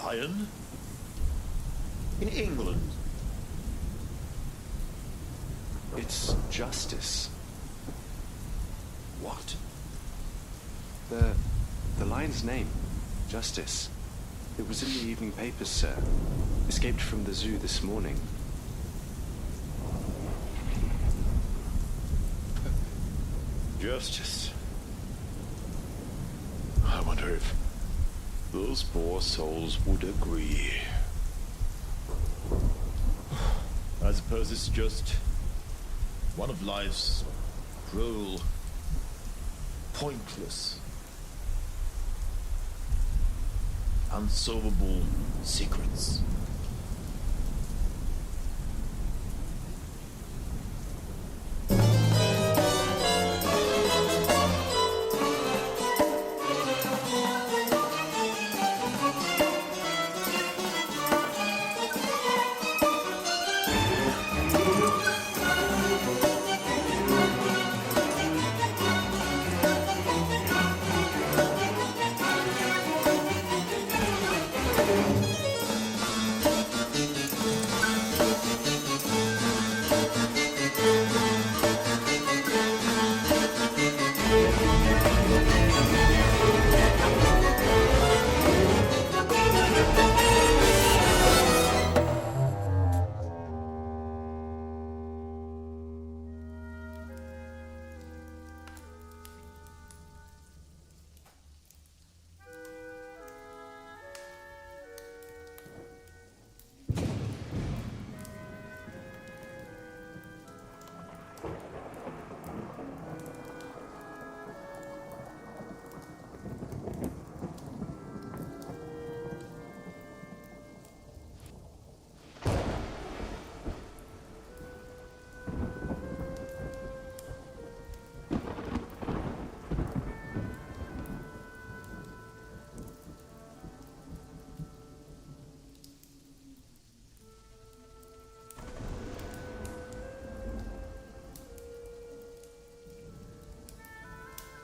lion? In England? It's justice. What? The lion's name. Justice. It was in the evening papers, sir. Escaped from the zoo this morning. Justice. I wonder if those poor souls would agree. I suppose it's just one of life's cruel, pointless, unsolvable secrets.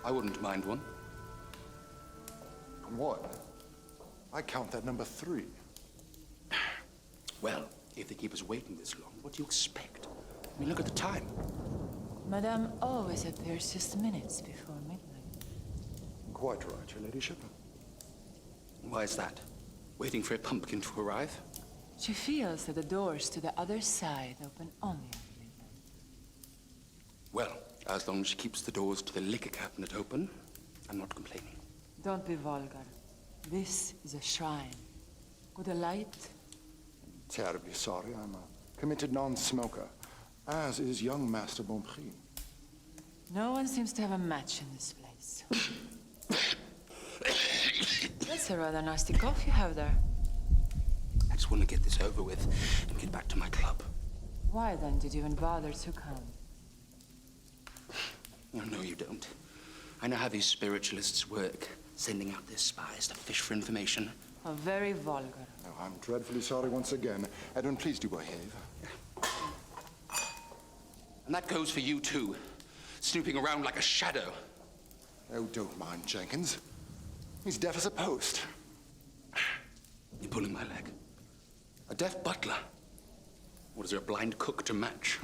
I wouldn't mind one. What? I count that number 3. Well, if they keep us waiting this long, what do you expect? I mean, look at the time. Madame always appears just minutes before midnight. Quite right, your ladyship. Why is that? Waiting for a pumpkin to arrive? She feels that the doors to the other side open only at midnight. Well, as long as she keeps the doors to the liquor cabinet open, I'm not complaining. Don't be vulgar. This is a shrine. With a light. Terribly sorry, I'm a committed non-smoker, as is young Master Bonprix. No one seems to have a match in this place. That's a rather nasty cough you have there. I just want to get this over with and get back to my club. Why then did you even bother to come? Oh, no, you don't. I know how these spiritualists work, sending out their spies to fish for information. Oh, very vulgar. Oh, I'm dreadfully sorry once again. Edwin, please do behave. And that goes for you, too. Snooping around like a shadow. Oh, don't mind Jenkins. He's deaf as a post. You're pulling my leg. A deaf butler. What, is there a blind cook to match?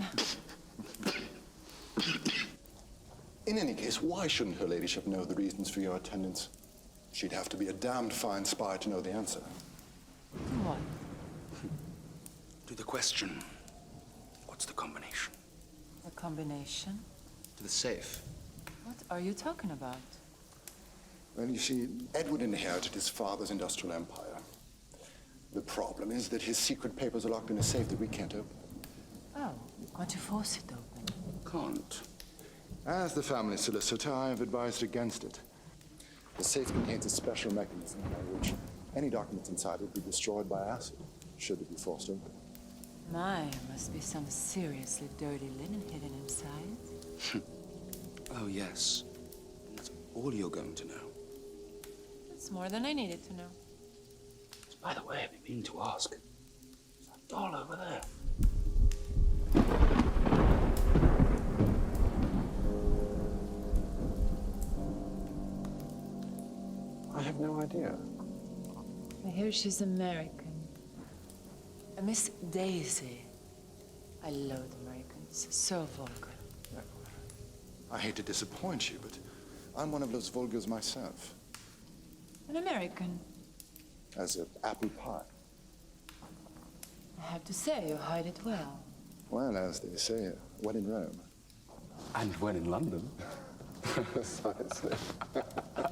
In any case, why shouldn't her ladyship know the reasons for your attendance? She'd have to be a damned fine spy to know the answer. What? To the question, what's the combination? A combination? To the safe. What are you talking about? Well, you see, Edward inherited his father's industrial empire. The problem is that his secret papers are locked in a safe that we can't open. Oh, can't you force it open? Can't. As the family solicitor, I have advised against it. The safe contains a special mechanism by which any documents inside would be destroyed by acid, should it be forced open. My, must be some seriously dirty linen hidden inside. Oh, yes. And that's all you're going to know. That's more than I needed to know. By the way, I've been meaning to ask. There's that doll over there. I have no idea. We hear she's American. A Miss Daisy. I loathe Americans. So vulgar. I hate to disappoint you, but I'm one of those vulgars myself. An American. As an apple pie. I have to say, you hide it well. Well, as they say, when in Rome. And when in London. Precisely.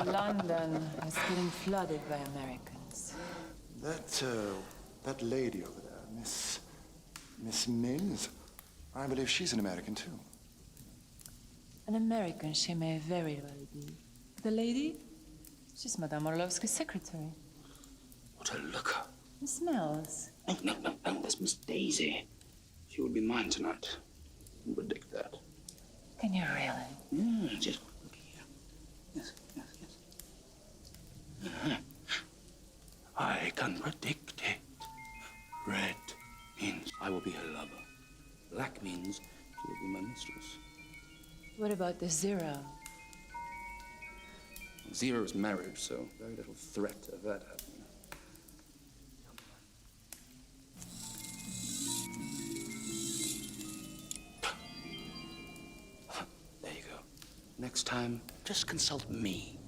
London is getting flooded by Americans. That lady over there, Miss Mills, I believe she's an American too. An American she may very well be. The lady? She's Madame Orlofsky's secretary. What a looker. Miss Mills. No, that's Miss Daisy. She will be mine tonight. You predict that. Can you really? Just look here. Yes. I can predict it. Red means I will be her lover. Black means she will be my mistress. What about the zero? Zero is marriage, so very little threat of that happening. There you go. Next time, just consult me.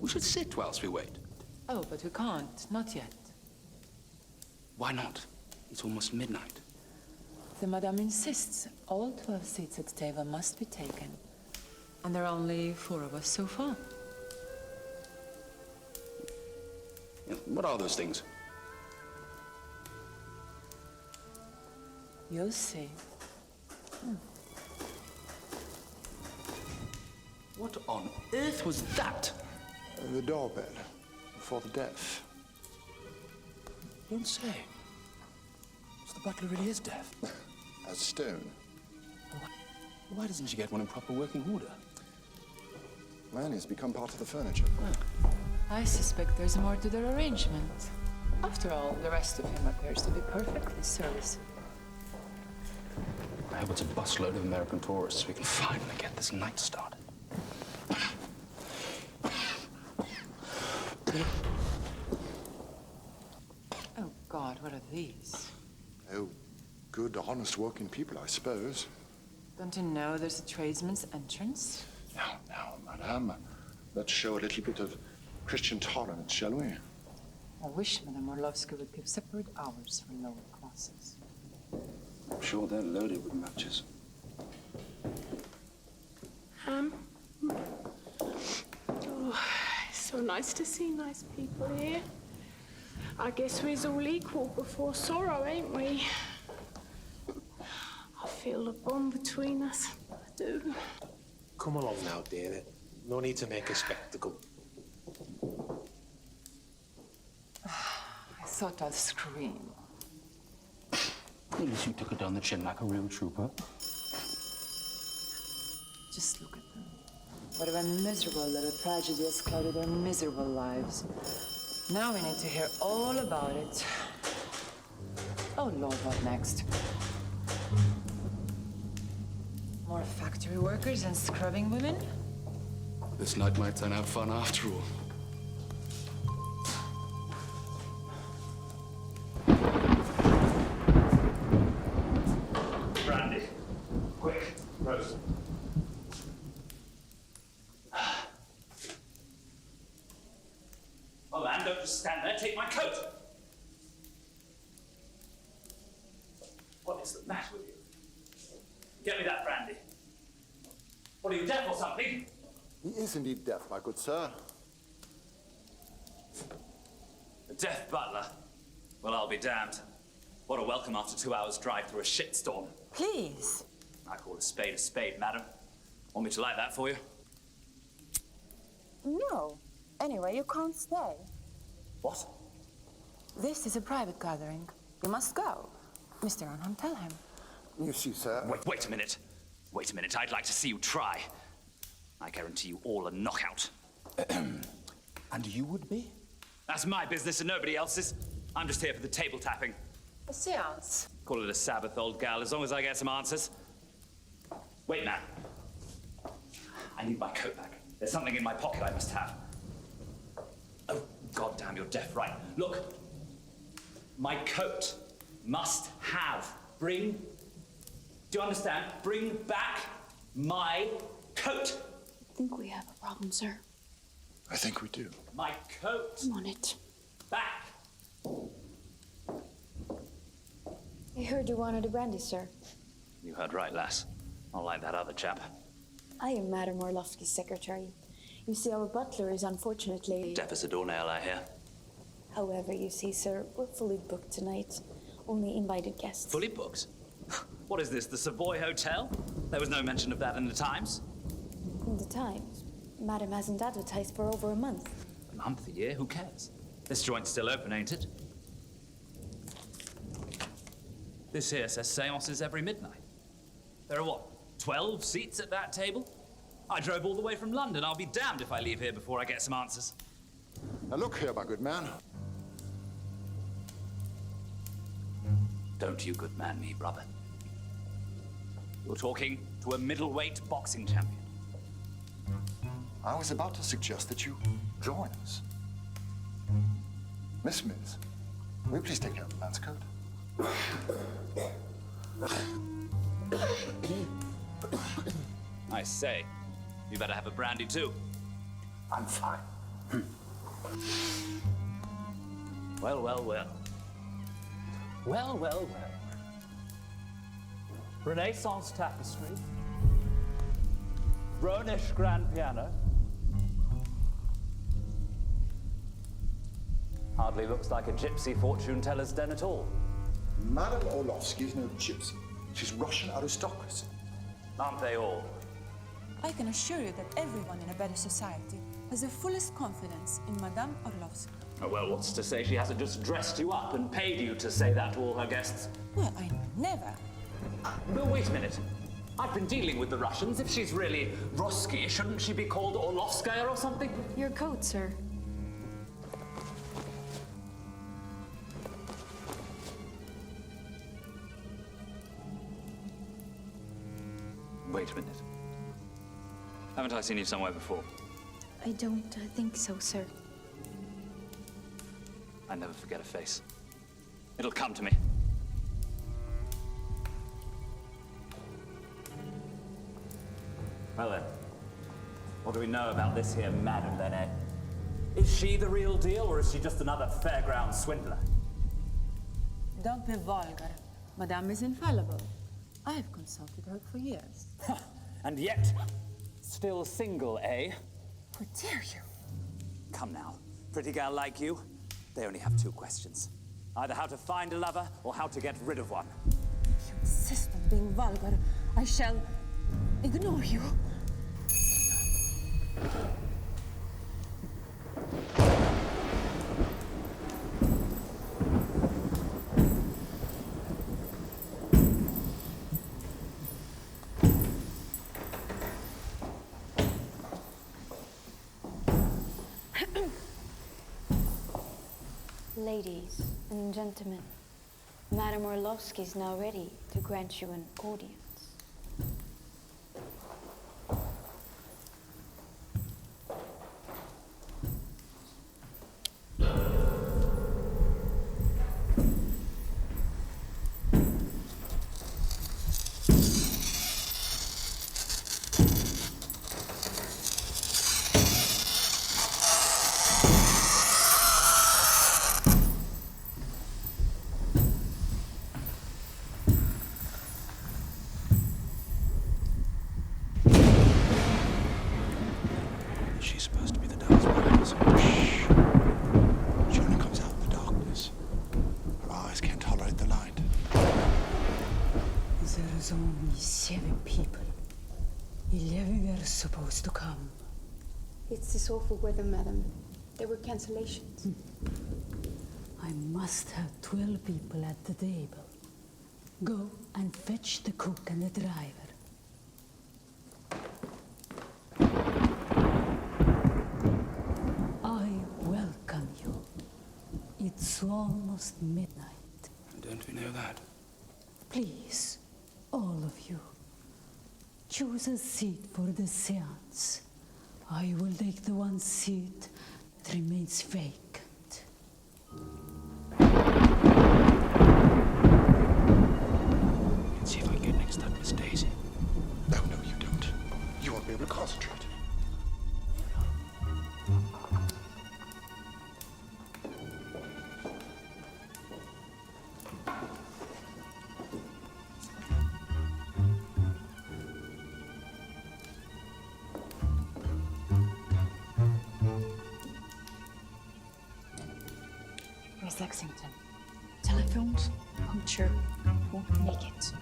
We should sit whilst we wait. Oh, but we can't. Not yet. Why not? It's almost midnight. The Madame insists all 12 seats at the table must be taken. And there are only 4 of us so far. Yeah, what are those things? You'll see. What on earth was that? The doorbell for the deaf. Don't say. So the butler really is deaf. As stone. Why doesn't she get one in proper working order? Well, he's become part of the furniture. I suspect there's more to their arrangement. After all, the rest of him appears to be perfectly serviceable. I hope it's a busload of American tourists. We can finally get this night started. Oh, God, what are these? Oh, good, honest working people, I suppose. Don't you know there's a tradesman's entrance? Now, madame, let's show a little bit of Christian tolerance, shall we? I wish Madame Orlofsky would give separate hours for lower classes. I'm sure they're loaded with matches. Oh, it's so nice to see nice people here. I guess we're all equal before sorrow, ain't we? I feel the bond between us. I do. Come along now, dear. No need to make a spectacle. I thought I'd scream. At least you took it down the chin like a real trooper. Just look at them. What a miserable little tragedy has clouded their miserable lives. Now we need to hear all about it. Oh, Lord, what next? More factory workers and scrubbing women? This night might turn out fun after all. Brandy. Quick, roast. Oh, man, don't just stand there. Take my coat. What is the matter with you? Get me that brandy. What, are you deaf or something? He is indeed deaf, my good sir. A deaf butler? Well, I'll be damned. What a welcome after 2 hours' drive through a shitstorm. Please. I call a spade, madam. Want me to light that for you? No. Anyway, you can't stay. What? This is a private gathering. You must go. Mr. Arnhem, tell him. You see, sir. Wait a minute. Wait a minute. I'd like to see you try. I guarantee you all a knockout. And you would be? That's my business and nobody else's. I'm just here for the table tapping. A séance. Call it a Sabbath, old gal, as long as I get some answers. Wait, man. I need my coat back. There's something in my pocket I must have. Oh, Goddamn, you're deaf right. Look, my coat must have. Do you understand? Bring back my coat. I think we have a problem, sir. I think we do. My coat. I'm on it. Back. I heard you wanted a brandy, sir. You heard right, lass. Not like that other chap. I am Madame Orlofsky's secretary. You see, our butler is unfortunately... Deaf as a doornail, I hear. However, you see, sir, we're fully booked tonight. Only invited guests. Fully booked? What is this, the Savoy Hotel? There was no mention of that in the Times. In the Times, Madame hasn't advertised for over a month. A month, a year, who cares? This joint's still open, ain't it? This here says séances every midnight. There are what, 12 seats at that table? I drove all the way from London. I'll be damned if I leave here before I get some answers. Now look here, my good man. Don't you good man me, brother. You're talking to a middleweight boxing champion. I was about to suggest that you join us. Miss Mills, will you please take care of the man's coat? I say, you better have a brandy too. I'm fine. Well, well, well. Well, well, well. Renaissance tapestry. Rhonish grand piano. Hardly looks like a gypsy fortune teller's den at all. Madame Orlofsky is no gypsy. She's Russian aristocracy. Aren't they all? I can assure you that everyone in a better society has the fullest confidence in Madame Orlofsky. Oh, well, what's to say she hasn't just dressed you up and paid you to say that to all her guests? Well, I never. But wait a minute. I've been dealing with the Russians. If she's really Roski, shouldn't she be called Orlovskaya or something? Your coat, sir. Wait a minute. Haven't I seen you somewhere before? I don't think so, sir. I never forget a face. It'll come to me. Well then, what do we know about this here madam then, eh? Is she the real deal, or is she just another fairground swindler? Don't be vulgar. Madame is infallible. I've consulted her for years. And yet, still single, eh? How dare you? Come now, pretty girl like you, they only have two questions. Either how to find a lover, or how to get rid of one. You insist on being vulgar. I shall ignore you. Ladies and gentlemen, Madame Orlofsky is now ready to grant you an audience. She's supposed to be the devil's bride, so shh. She only comes out in the darkness. Her eyes can't tolerate the light. There's only 7 people. 11 were supposed to come. It's this awful weather, madam. There were cancellations. I must have 12 people at the table. Go and fetch the cook and the driver. I welcome you. It's almost midnight. Don't we know that? Please, all of you, choose a seat for the séance. I will take the one seat that remains vacant. Miss Lexington. Telephones, puncture, won't make it.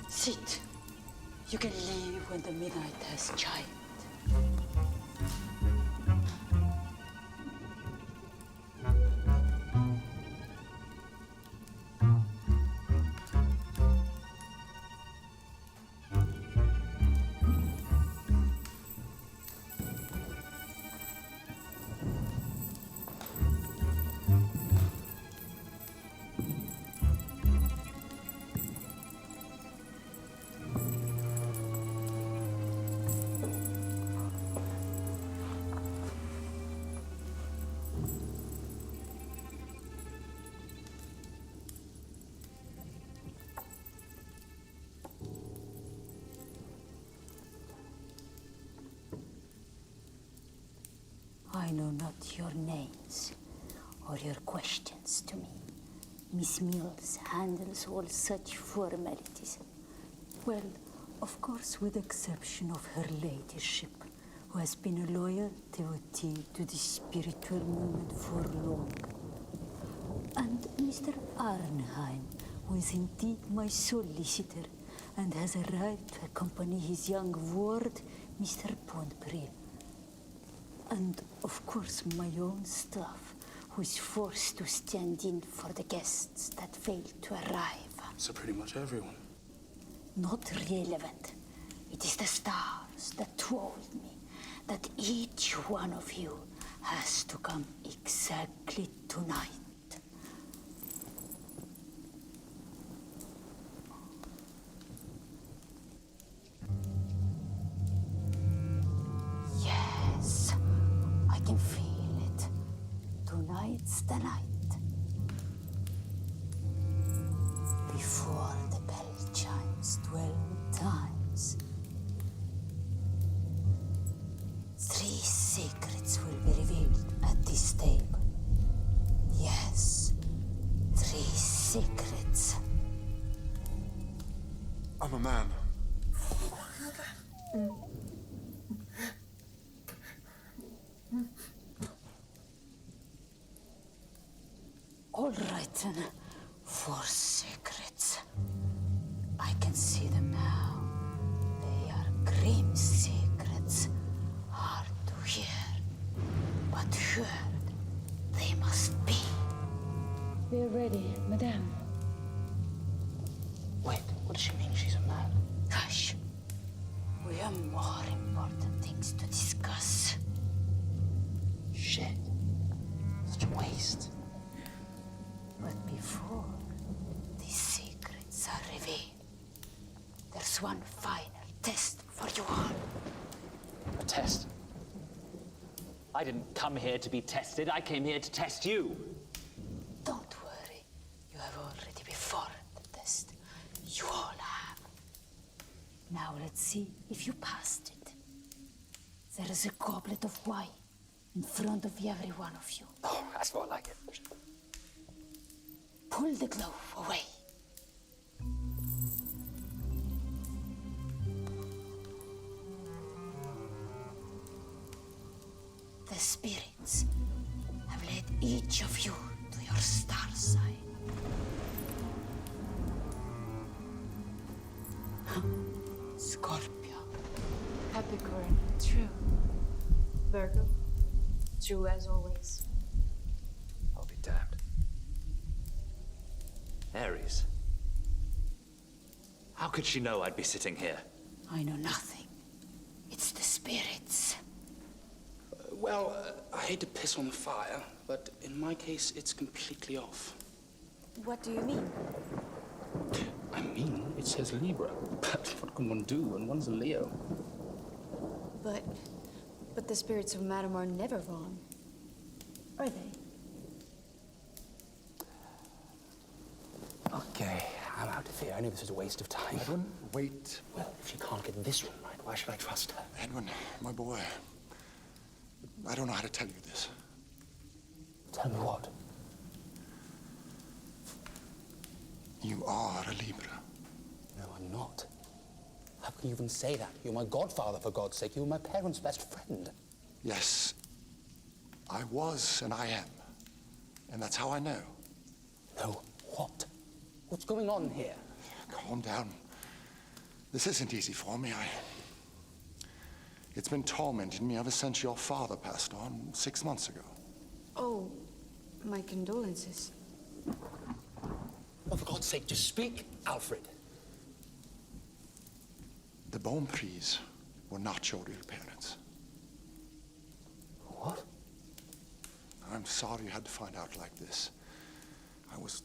Sit. You can leave when the midnight has chimed. I know not your names or your questions to me. Miss Mills handles all such formalities. Well, of course, with the exception of her ladyship, who has been a loyal devotee to the spiritual movement for long. And Mr. Arnheim, who is indeed my solicitor, and has arrived to accompany his young ward, Mr. Pontpril. And, of course, my own staff, who is forced to stand in for the guests that fail to arrive. So pretty much everyone. Not relevant. It is the stars that told me that each one of you has to come exactly tonight. Yes, I can feel it. Tonight's the night. Before the bell chimes 12 times, 3 secrets will be revealed at this table. Yes, 3 secrets. I'm a man. All right then, 4 secrets. I can see them now. They are grim secrets, hard to hear, but heard they must be. We're ready, madame. Wait, what does she mean she's a man? Hush. We have more important things to discuss. Shit. Such a waste. But before these secrets are revealed, there's one final test for you all. A test? I didn't come here to be tested. I came here to test you. Don't worry. You have already before the test. You all have. Now let's see if you passed it. There is a goblet of wine in front of every one of you. Oh, that's more like it. Pull the glove away. The spirits have led each of you to your star sign. Scorpio. Capricorn, true. Virgo, true as always. I'll be damned. Aries. How could she know I'd be sitting here? I know nothing. It's the spirits. I hate to piss on the fire, but in my case, it's completely off. What do you mean? I mean, it says Libra, but what can one do when one's a Leo? But the spirits of Madame are never wrong. Are they? Okay, I'm out of here. I knew this was a waste of time. I wouldn't wait. Well, if she can't get this one right, Why should I trust her? Edwin, my boy, I don't know how to tell you this. Tell me what? You are a Libra. No, I'm not. How can you even say that? You're my godfather, for God's sake. You were my parents' best friend. Yes, I was and I am. And that's how I know. No, what? What's going on here? Calm down. This isn't easy for me. It's been tormenting me ever since your father passed on 6 months ago. Oh, my condolences. Oh, for God's sake, just speak, Alfred. The Bonprix were not your real parents. What? I'm sorry you had to find out like this. I was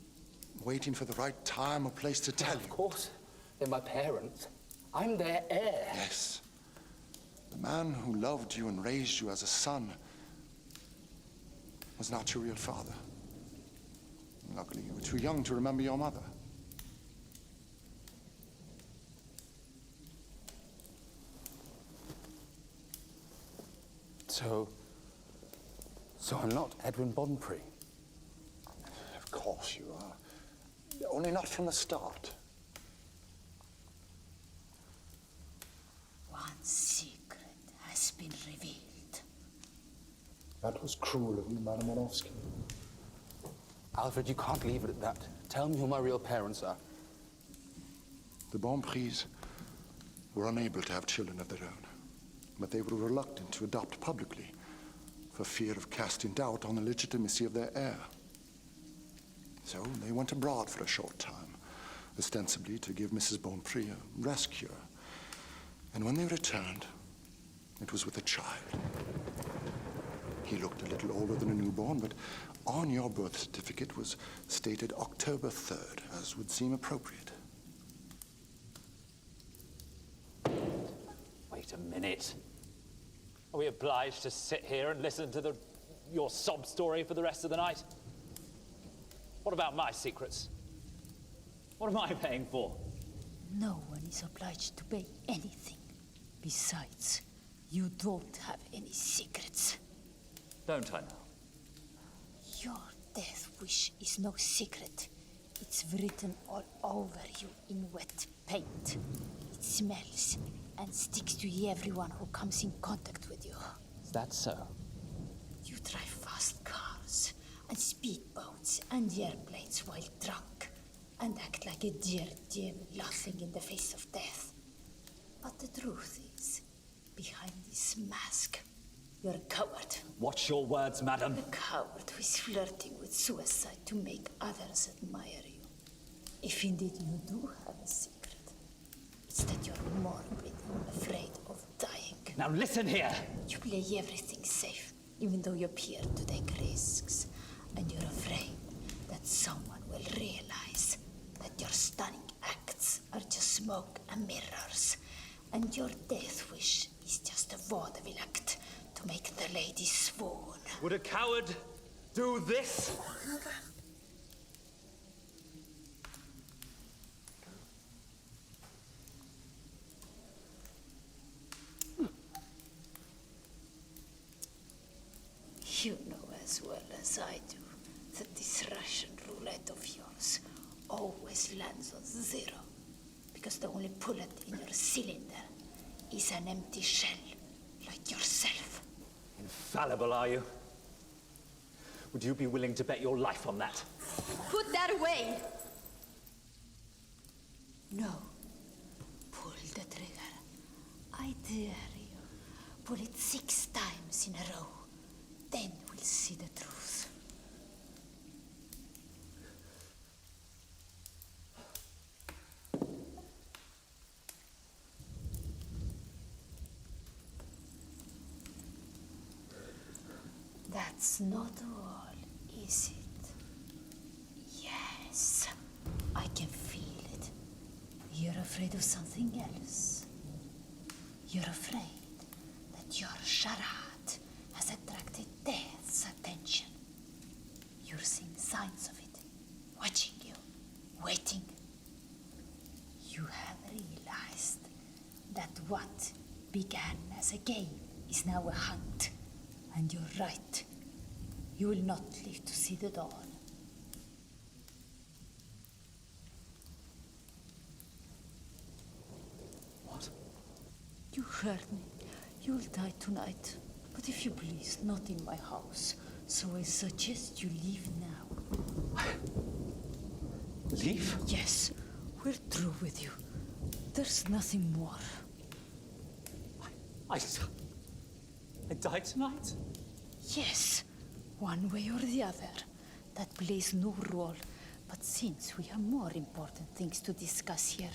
waiting for the right time or place to tell you. Of course, they're my parents. I'm their heir. Yes. The man who loved you and raised you as a son was not your real father. Luckily, you were too young to remember your mother. So I'm not Edwin Bonprix. Of course you are. Only not from the start. One secret has been revealed. That was cruel of you, Madame Orlofsky. Alfred, you can't leave it at that. Tell me who my real parents are. The Bonprix were unable to have children of their own, but they were reluctant to adopt publicly for fear of casting doubt on the legitimacy of their heir. So they went abroad for a short time, ostensibly to give Mrs. Bonprix a rest cure. And when they returned, it was with a child. He looked a little older than a newborn, but on your birth certificate was stated October 3rd, as would seem appropriate. Wait a minute. Are we obliged to sit here and listen to your sob story for the rest of the night? What about my secrets? What am I paying for? No one is obliged to pay anything. Besides, you don't have any secrets. Don't I now? Your death wish is no secret. It's written all over you in wet paint. It smells and sticks to everyone who comes in contact with you. Is that so? You drive fast cars and speedboats and airplanes while drunk and act like a dear devil laughing in the face of death. But the truth is, behind this mask, you're a coward. Watch your words, madam. A coward who is flirting with suicide to make others admire you. If indeed you do have a secret, it's that you're morbid and afraid of dying. Now listen here. You play everything safe, even though you appear to take risks. And you're afraid that someone will realize that your stunning acts are just smoke and mirrors. And your death wish is just a vaudeville act to make the lady swoon. Would a coward do this? You know as well as I do that this Russian roulette of yours always lands on zero, because the only bullet in your cylinder is an empty shell, like yourself. Infallible, are you? Would you be willing to bet your life on that? Put that away! No. Pull the trigger. I dare you. Pull it 6 times in a row. Then we'll see the truth. That's not all, is it? Yes, I can feel it. You're afraid of something else. You're afraid that your charade has attracted death's attention. You're seeing signs of it, watching you, waiting. You have realized that what began as a game is now a hunt. And you're right. You will not live to see the dawn. What? You heard me. You'll die tonight. But if you please, not in my house. So I suggest you leave now. Leave? Yes, we're through with you. There's nothing more. I die tonight? Yes, one way or the other. That plays no role. But since we have more important things to discuss here,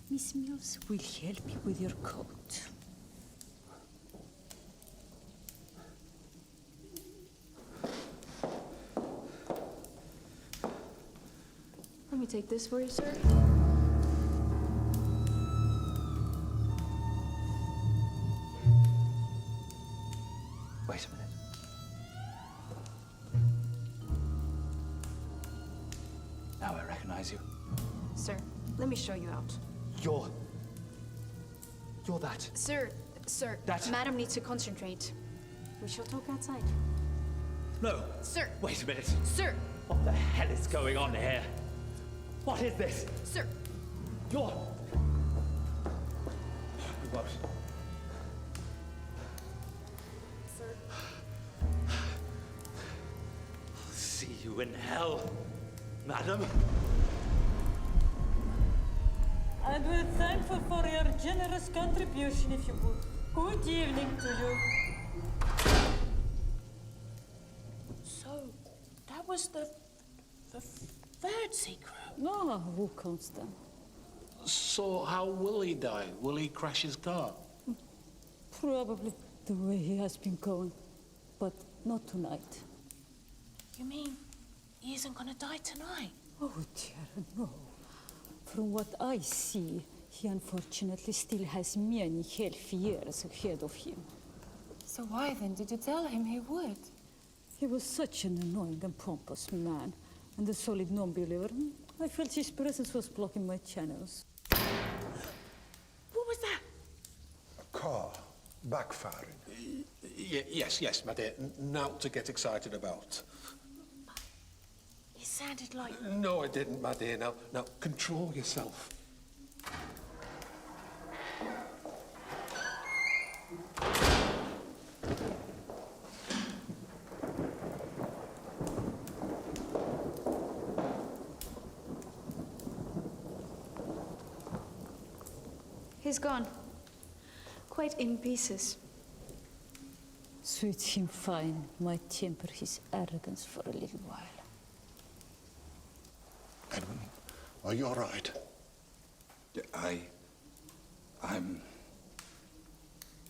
Miss Mills will help you with your coat. Let me take this for you, sir. Wait a minute. Now I recognize you. Sir, let me show you out. You're that. Sir, That- Madam needs to concentrate. We shall talk outside. No. Sir! Wait a minute. Sir! What the hell is going on here? What is this? Sir! You're... What? Sir. I'll see you in hell, madam. And we're thankful for your generous contribution, if you would. Good evening to you. So, that was the third secret. No, who counts them? So how will he die? Will he crash his car? Probably the way he has been going. But not tonight. You mean he isn't gonna die tonight? Oh dear, no. From what I see, he unfortunately still has many healthy years ahead of him. So why then did you tell him he would? He was such an annoying and pompous man, and a solid non-believer. I felt his presence was blocking my channels. What was that? A car backfiring. Yes, my dear. Not to get excited about. It sounded like... No, I didn't, my dear. Now, control yourself. He's gone. Quite in pieces. Suits him fine. Might temper his arrogance for a little while. Edwin, are you all right? Yeah, I'm...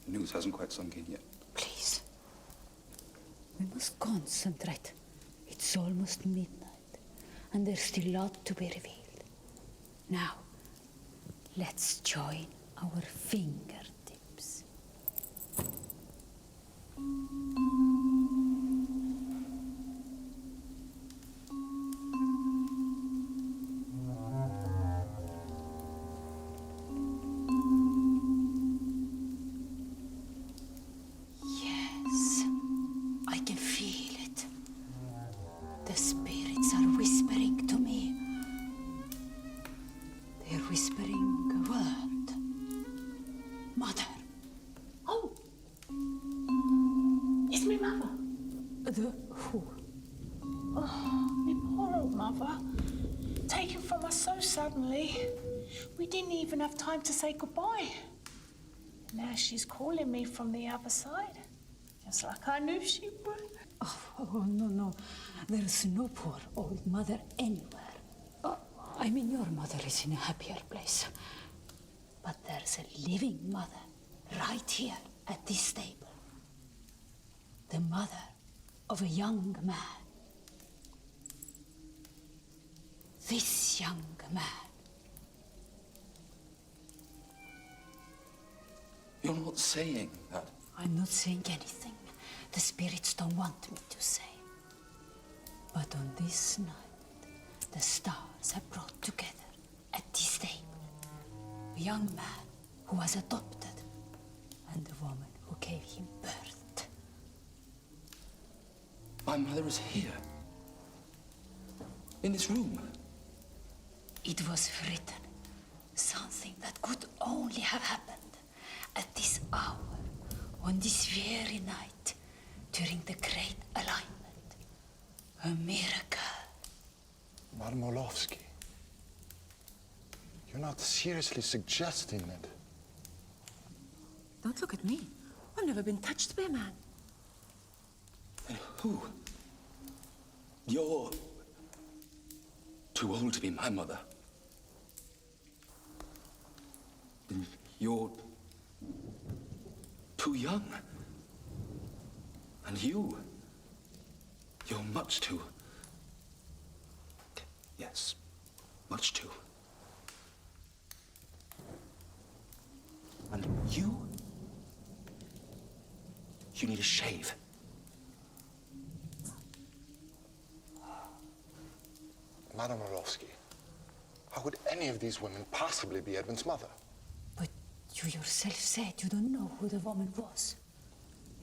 News hasn't quite sunk in yet. Please. We must concentrate. It's almost midnight, and there's still a lot to be revealed. Now, let's join our fingertips. Yes, I can feel it. The spirits are whispering to me. They're whispering a word. Mother. Oh! It's me mother. The who? Oh, my poor old mother. Taken from us so suddenly. We didn't even have time to say goodbye. Now she's calling me from the other side. Just like I knew she would. Oh, no. There's no poor old mother anywhere. I mean, your mother is in a happier place. But there's a living mother right here at this table. The mother of a young man. This young man. You're not saying that. I'm not saying anything the spirits don't want me to say. But on this night, the stars have brought together at this table a young man who was adopted, and the woman who gave him birth. My mother is here. In this room. It was written, something that could only have happened at this hour, on this very night, during the Great Alignment. A miracle. Madame Orlofsky, you're not seriously suggesting that... Don't look at me. I've never been touched by a man. Then who? You're too old to be my mother. Then you're too young. And you're much too... Yes, much too. And you need a shave. Madame Morloski, how could any of these women possibly be Edwin's mother? But you yourself said you don't know who the woman was.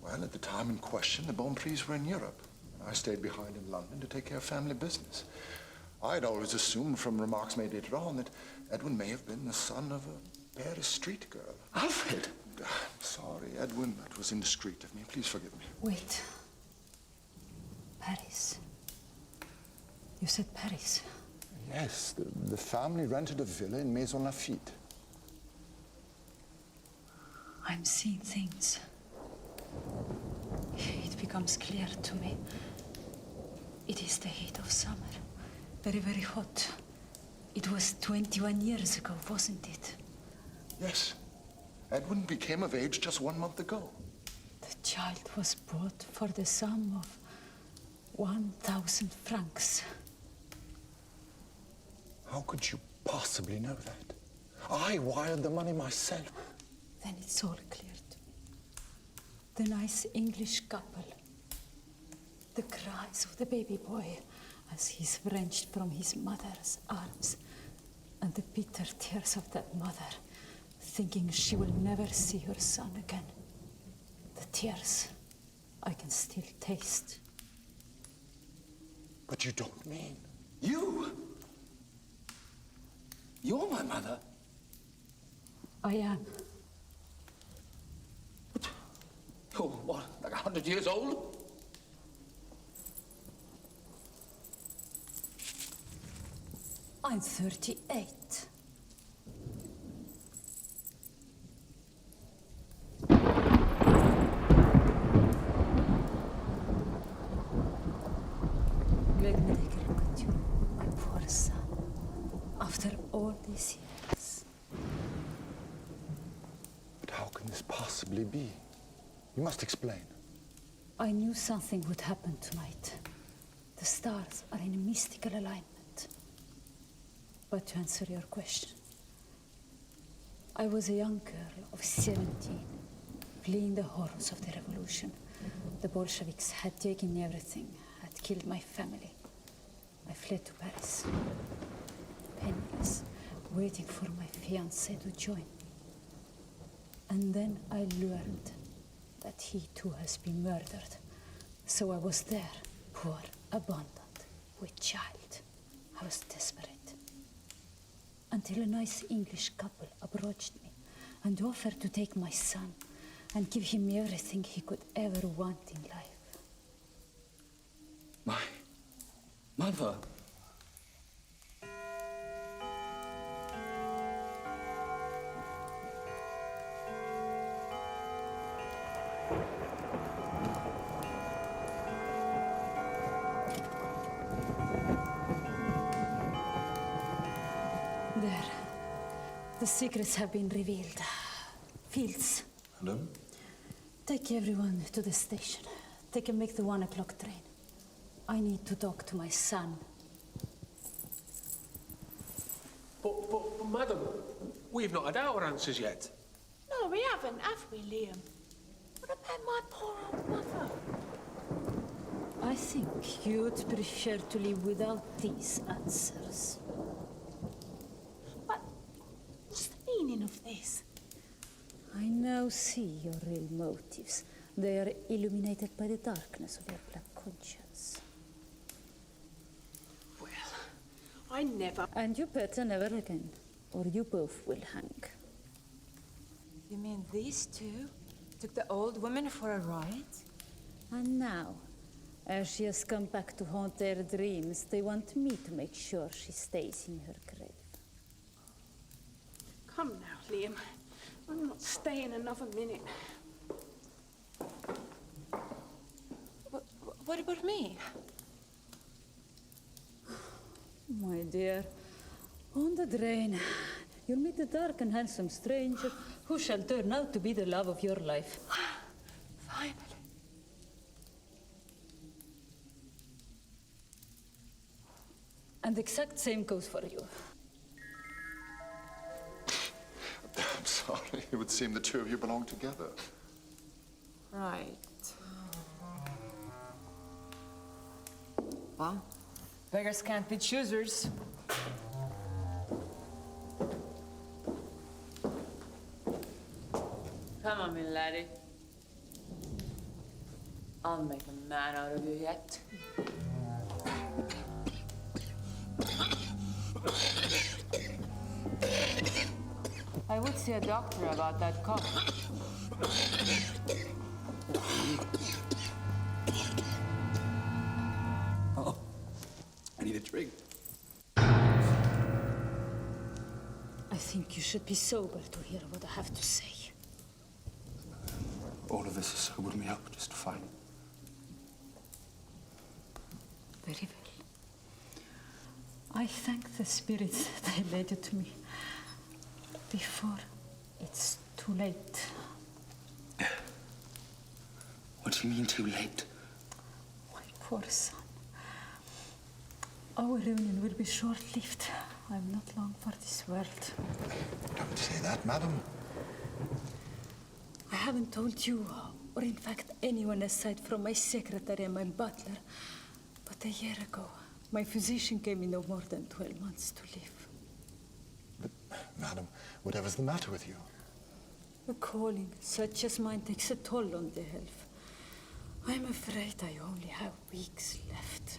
Well, at the time in question, the Bonprix were in Europe. I stayed behind in London to take care of family business. I'd always assumed from remarks made later on that Edwin may have been the son of a Paris street girl. Alfred! Sorry, Edwin, that was indiscreet of me. Please forgive me. Wait. Paris. You said Paris. Yes, the family rented a villa in Maison Lafitte. I'm seeing things. It becomes clear to me. It is the heat of summer. Very, very hot. It was 21 years ago, wasn't it? Yes. Edwin became of age just 1 month ago. The child was bought for the sum of 1,000 francs. How could you possibly know that? I wired the money myself. Then it's all clear to me. The nice English couple. The cries of the baby boy as he's wrenched from his mother's arms. And the bitter tears of that mother, thinking she will never see her son again. The tears I can still taste. But you don't mean... You? You're my mother? I am. You're what, like 100 years old? I'm 38. Let me take a look at you, my poor son. After all these years. But how can this possibly be? You must explain. I knew something would happen tonight. The stars are in a mystical alignment. But to answer your question, I was a young girl of 17, fleeing the horrors of the revolution. The Bolsheviks had taken everything, had killed my family. I fled to Paris, penniless, waiting for my fiancé to join me. And then I learned that he too has been murdered. So I was there, poor, abandoned, with child. I was desperate. Until a nice English couple approached me and offered to take my son and give him everything he could ever want in life. My mother? There. The secrets have been revealed. Fields. Hello? Take everyone to the station. They can make the 1 o'clock train. I need to talk to my son. But madam, we've not had our answers yet. No, we haven't, have we, Liam? What about my poor old mother? I think you'd prefer to live without these answers. But what's the meaning of this? I now see your real motives. They are illuminated by the darkness of your black conscience. Well, I never... And you better never again, or you both will hang. You mean these two took the old woman for a ride? And now, as she has come back to haunt their dreams, they want me to make sure she stays in her grave. Come now, Liam. I'm not staying another minute. What about me? My dear, on the drain, you'll meet a dark and handsome stranger who shall turn out to be the love of your life. Finally. And the exact same goes for you. I'm sorry. It would seem the two of you belong together. Right. Well, beggars can't be choosers. Come on, me laddie. I'll make a man out of you yet. I would see a doctor about that cough. Oh, I need a drink. I think you should be sober to hear what I have to say. All of this has sobered me up just fine. Very well. I thank the spirits they led you to me before it's too late. What do you mean too late? My poor son. Our reunion will be short-lived. I'm not long for this world. Don't say that, madam. I haven't told you, or in fact anyone aside from my secretary and my butler, but a year ago, my physician gave me no more than 12 months to live. But, madam, whatever's the matter with you? A calling such as mine takes a toll on the health. I'm afraid I only have weeks left.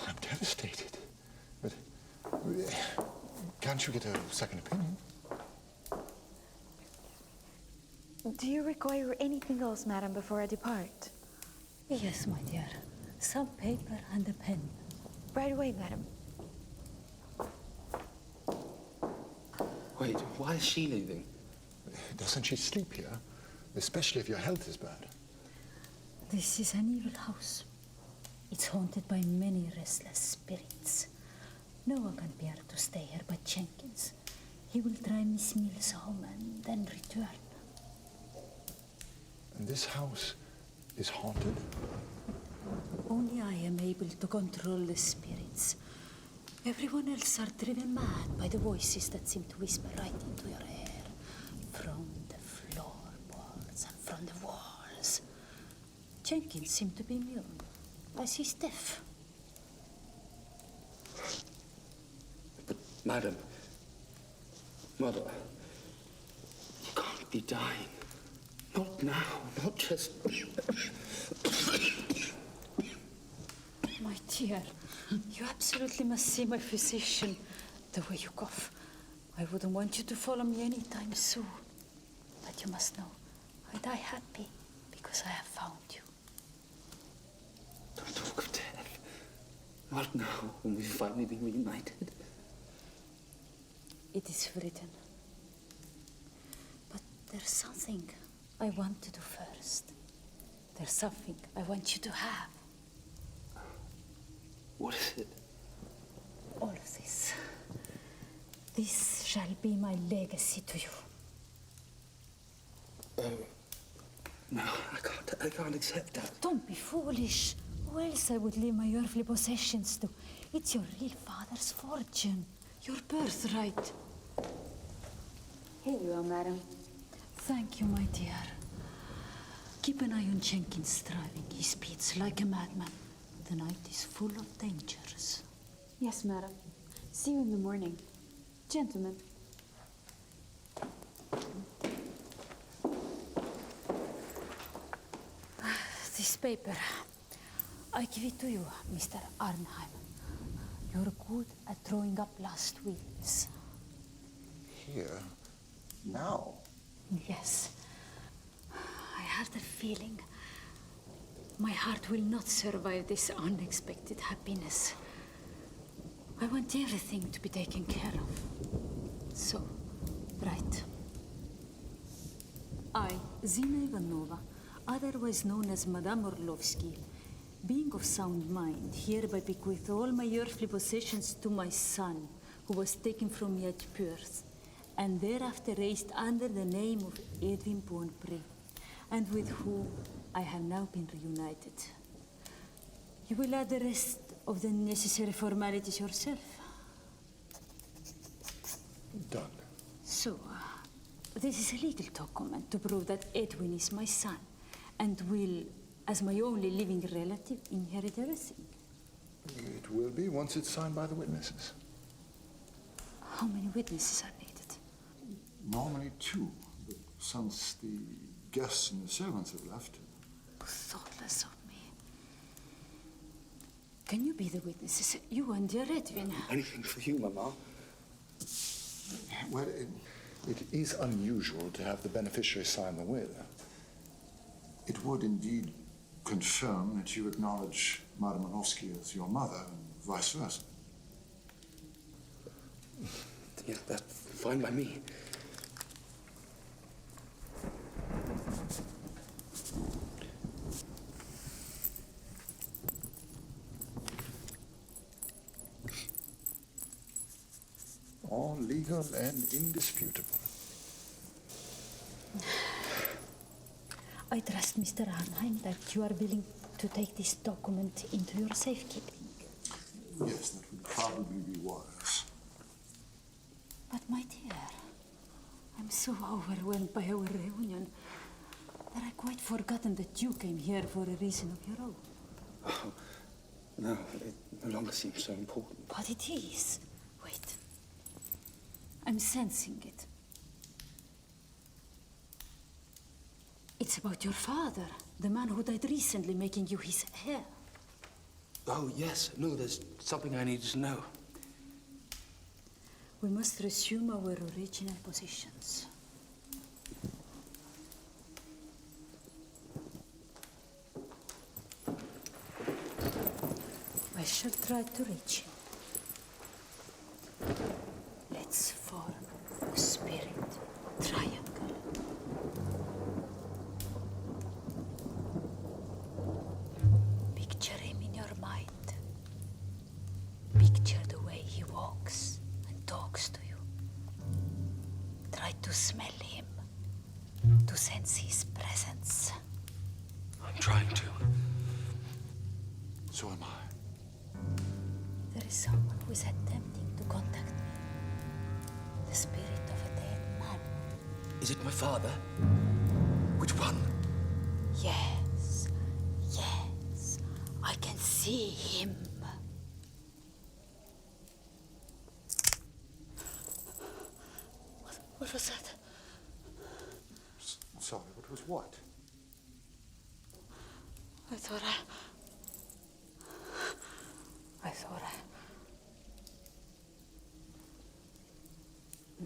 I'm devastated. But can't you get a second opinion? Do you require anything else, madam, before I depart? Yes, my dear. Some paper and a pen. Right away, madam. Wait, why is she leaving? Doesn't she sleep here? Especially if your health is bad. This is an evil house. It's haunted by many restless spirits. No one can bear to stay here but Jenkins. He will drive Miss Mills home and then return. And this house is haunted? Only I am able to control the spirits. Everyone else are driven mad by the voices that seem to whisper right into your ear. From the floorboards and from the walls. Jenkins seemed to be immune, as he's deaf. But, madam, mother, you can't be dying. Not now, not just... My dear, you absolutely must see my physician. The way you cough. I wouldn't want you to follow me anytime soon. But you must know, I die happy because I have found you. Don't talk of death. Not now, when we've finally been reunited. It is written. But there's something I want to do first. There's something I want you to have. What is it? All of this. This shall be my legacy to you. No, I can't accept that. Don't be foolish. Who else I would leave my earthly possessions to? It's your real father's fortune. Your birthright. Here you are, madam. Thank you, my dear. Keep an eye on Jenkins driving. He speeds like a madman. The night is full of dangers. Yes, madam. See you in the morning. Gentlemen. This paper, I give it to you, Mr. Arnheim. You're good at throwing up last wills. Here? Now? Yes. I had a feeling my heart will not survive this unexpected happiness. I want everything to be taken care of. So, right. I, Zina Ivanova, otherwise known as Madame Orlofsky, being of sound mind, hereby bequeath all my earthly possessions to my son, who was taken from me at birth, and thereafter raised under the name of Edwin Bonpré, and with whom I have now been reunited. You will add the rest of the necessary formalities yourself. Done. So, this is a legal document to prove that Edwin is my son, and will, as my only living relative, inherit everything. It will be once it's signed by the witnesses. How many witnesses are needed? Normally 2, but since the guests and the servants have left... Thoughtless of me. Can you be the witnesses? You and your Edwin. Anything for you, Mama. Well, it is unusual to have the beneficiary sign the will. It would indeed confirm that you acknowledge Madame Morloski as your mother, and vice versa. Yeah, that's fine by me. All legal and indisputable. I trust, Mr. Arnheim, that you are willing to take this document into your safekeeping. Yes, that would probably be wise. But, my dear, I'm so overwhelmed by our reunion that I've quite forgotten that you came here for a reason of your own. Oh, no, it no longer seems so important. But it is. Wait. I'm sensing it. It's about your father, the man who died recently, making you his heir. Oh, yes. No, there's something I need to know. We must resume our original positions. I shall try to reach him. Let's form a spirit triangle. Picture him in your mind. Picture the way he walks and talks to you. Try to smell him, to sense his presence. I'm trying to. So am I. There is someone who is attempting to contact me. The spirit of a dead man. Is it my father? Which one? Yes, yes, I can see him. What was that? Sorry, what was what? I thought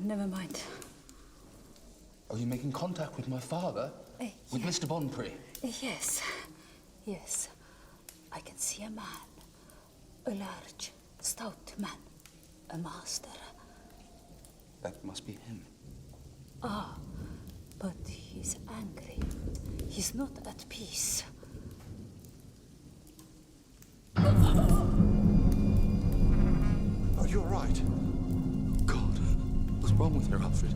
Never mind. Are you making contact with my father? With Mr. Bonpré? Yes, yes. I can see a man. A large, stout man. A master. That must be him. Ah, but he's angry. He's not at peace. Oh, you're right. God, what's wrong with her, Alfred?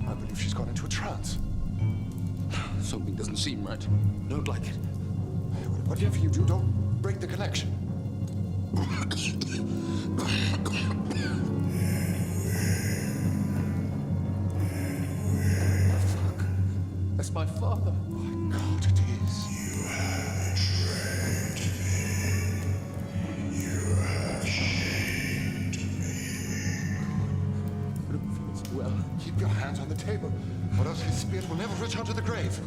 I believe she's gone into a trance. Something doesn't seem right. Don't like it. Whatever you do, don't break the connection. Fuck. That's my father. My God, it is. You have betrayed me. You have shamed me. I don't feel so well. Keep your hands on the table, or else his spirit will never return to the grave.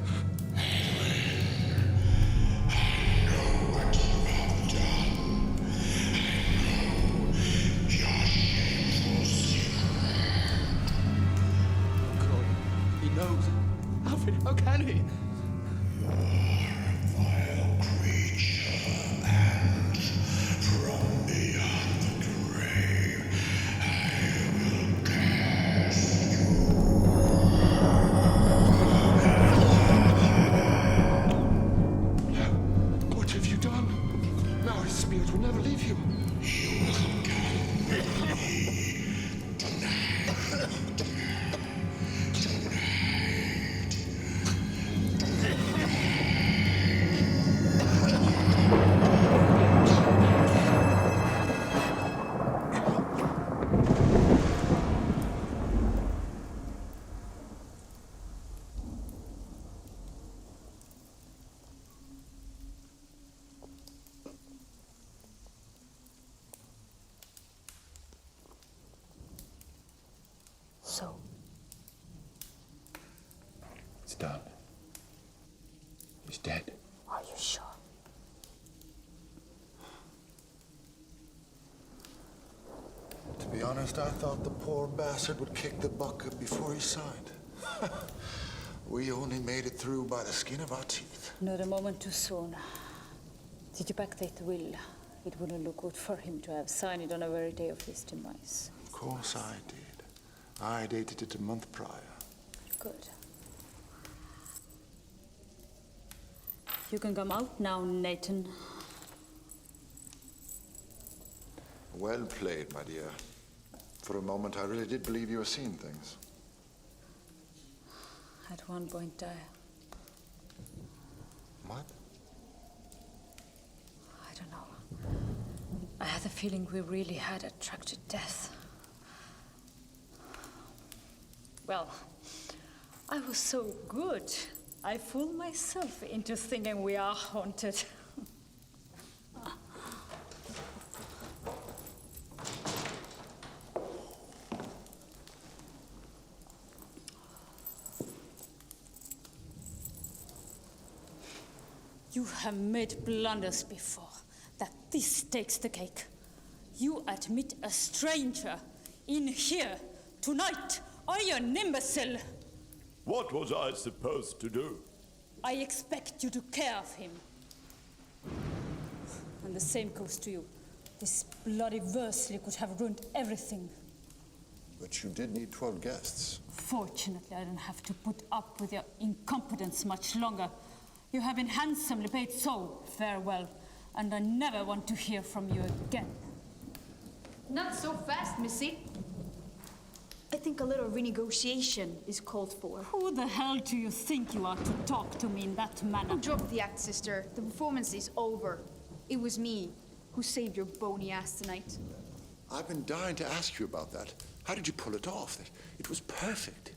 funny. Vile creature, and from beyond the grave, I will cast What have you done? Now his spirit will never leave you. You will come with me tonight. So, It's done. He's dead. are you sure? To be honest, I thought the poor bastard would kick the bucket before he signed. We only made it through by the skin of our teeth. Not a moment too soon. Did you backdate the will? It wouldn't look good for him to have signed it on the very day of his demise. Of course I did. I dated it a month prior. Good. You can come out now, Nathan. Well played, my dear. For a moment, I really did believe you were seeing things. At one point, What? I don't know. I had the feeling we really had attracted death. Well, I was so good. I fooled myself into thinking we are haunted. You have made blunders before. That this takes the cake. You admit a stranger in here tonight. Are you an imbecile? What was I supposed to do? I expect you to care of him. And the same goes to you. This bloody Worsley could have ruined everything. But you did need 12 guests. Fortunately, I don't have to put up with your incompetence much longer. You have been handsomely paid, so farewell. And I never want to hear from you again. Not so fast, Missy. I think a little renegotiation is called for. Who the hell do you think you are to talk to me in that manner? Oh, drop the act, sister. The performance is over. It was me who saved your bony ass tonight. I've been dying to ask you about that. How did you pull it off? It was perfect.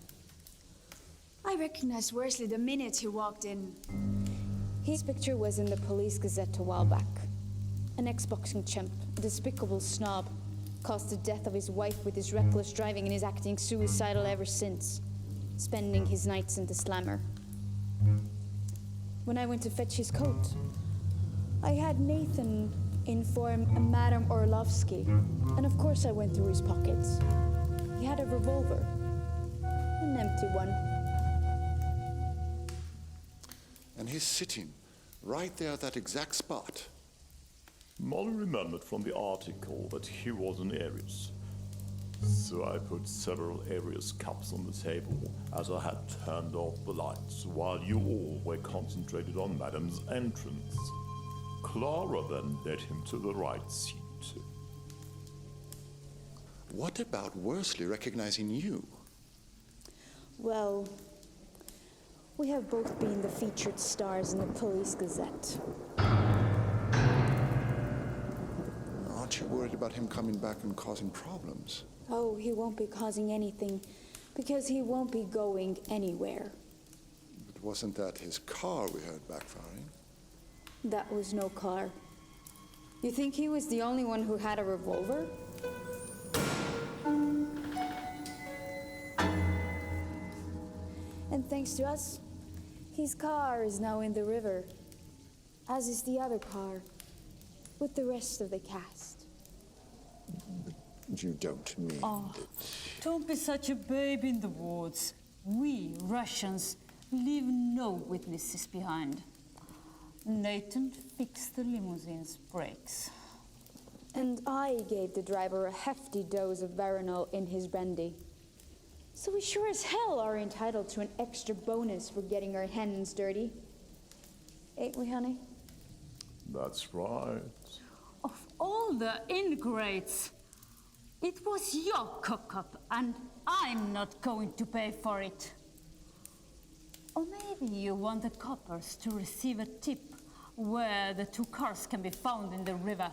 I recognized Worsley the minute he walked in. His picture was in the Police Gazette a while back. An ex-boxing champ, a despicable snob, caused the death of his wife with his reckless driving and is acting suicidal ever since, spending his nights in the slammer. When I went to fetch his coat, I had Nathan inform Madame Orlofsky, and of course I went through his pockets. He had a revolver, an empty one. And he's sitting right there at that exact spot. Molly remembered from the article that he was an Aries. So I put several Aries cups on the table as I had turned off the lights while you all were concentrated on Madame's entrance. Clara then led him to the right seat. What about Worsley recognizing you? Well, we have both been the featured stars in the Police Gazette. Aren't you worried about him coming back and causing problems? Oh, he won't be causing anything, because he won't be going anywhere. But wasn't that his car we heard backfiring? That was no car. You think he was the only one who had a revolver? And thanks to us, his car is now in the river, as is the other car, with the rest of the cast. You don't mean Oh, don't be such a babe in the woods. We, Russians, Leave no witnesses behind. Nathan fixed the limousine's brakes. And I gave the driver a hefty dose of Veronal in his brandy. So we sure as hell are entitled to an extra bonus for getting our hands dirty. Ain't we, honey? That's right. Of all the ingrates, it was your cock-up, and I'm not going to pay for it. Or maybe you want the coppers to receive a tip where the 2 cars can be found in the river.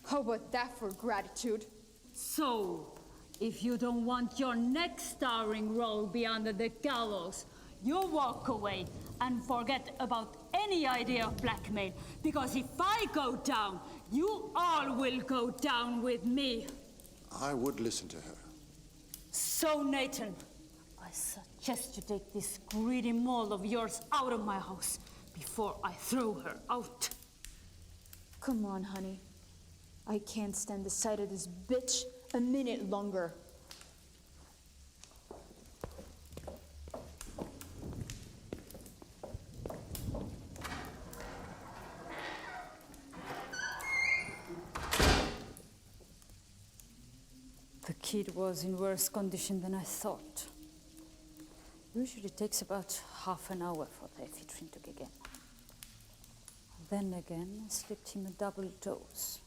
How about that for gratitude? So, if you don't want your next starring role be under the gallows, you walk away and forget about any idea of blackmail, because if I go down, you all will go down with me. I would listen to her. So, Nathan, I suggest you take this greedy mole of yours out of my house before I throw her out. Come on, honey. I can't stand the sight of this bitch a minute longer. The kid was in worse condition than I thought. Usually it takes about half an hour for the ephedrine to kick in. Then again, I slipped him a double dose.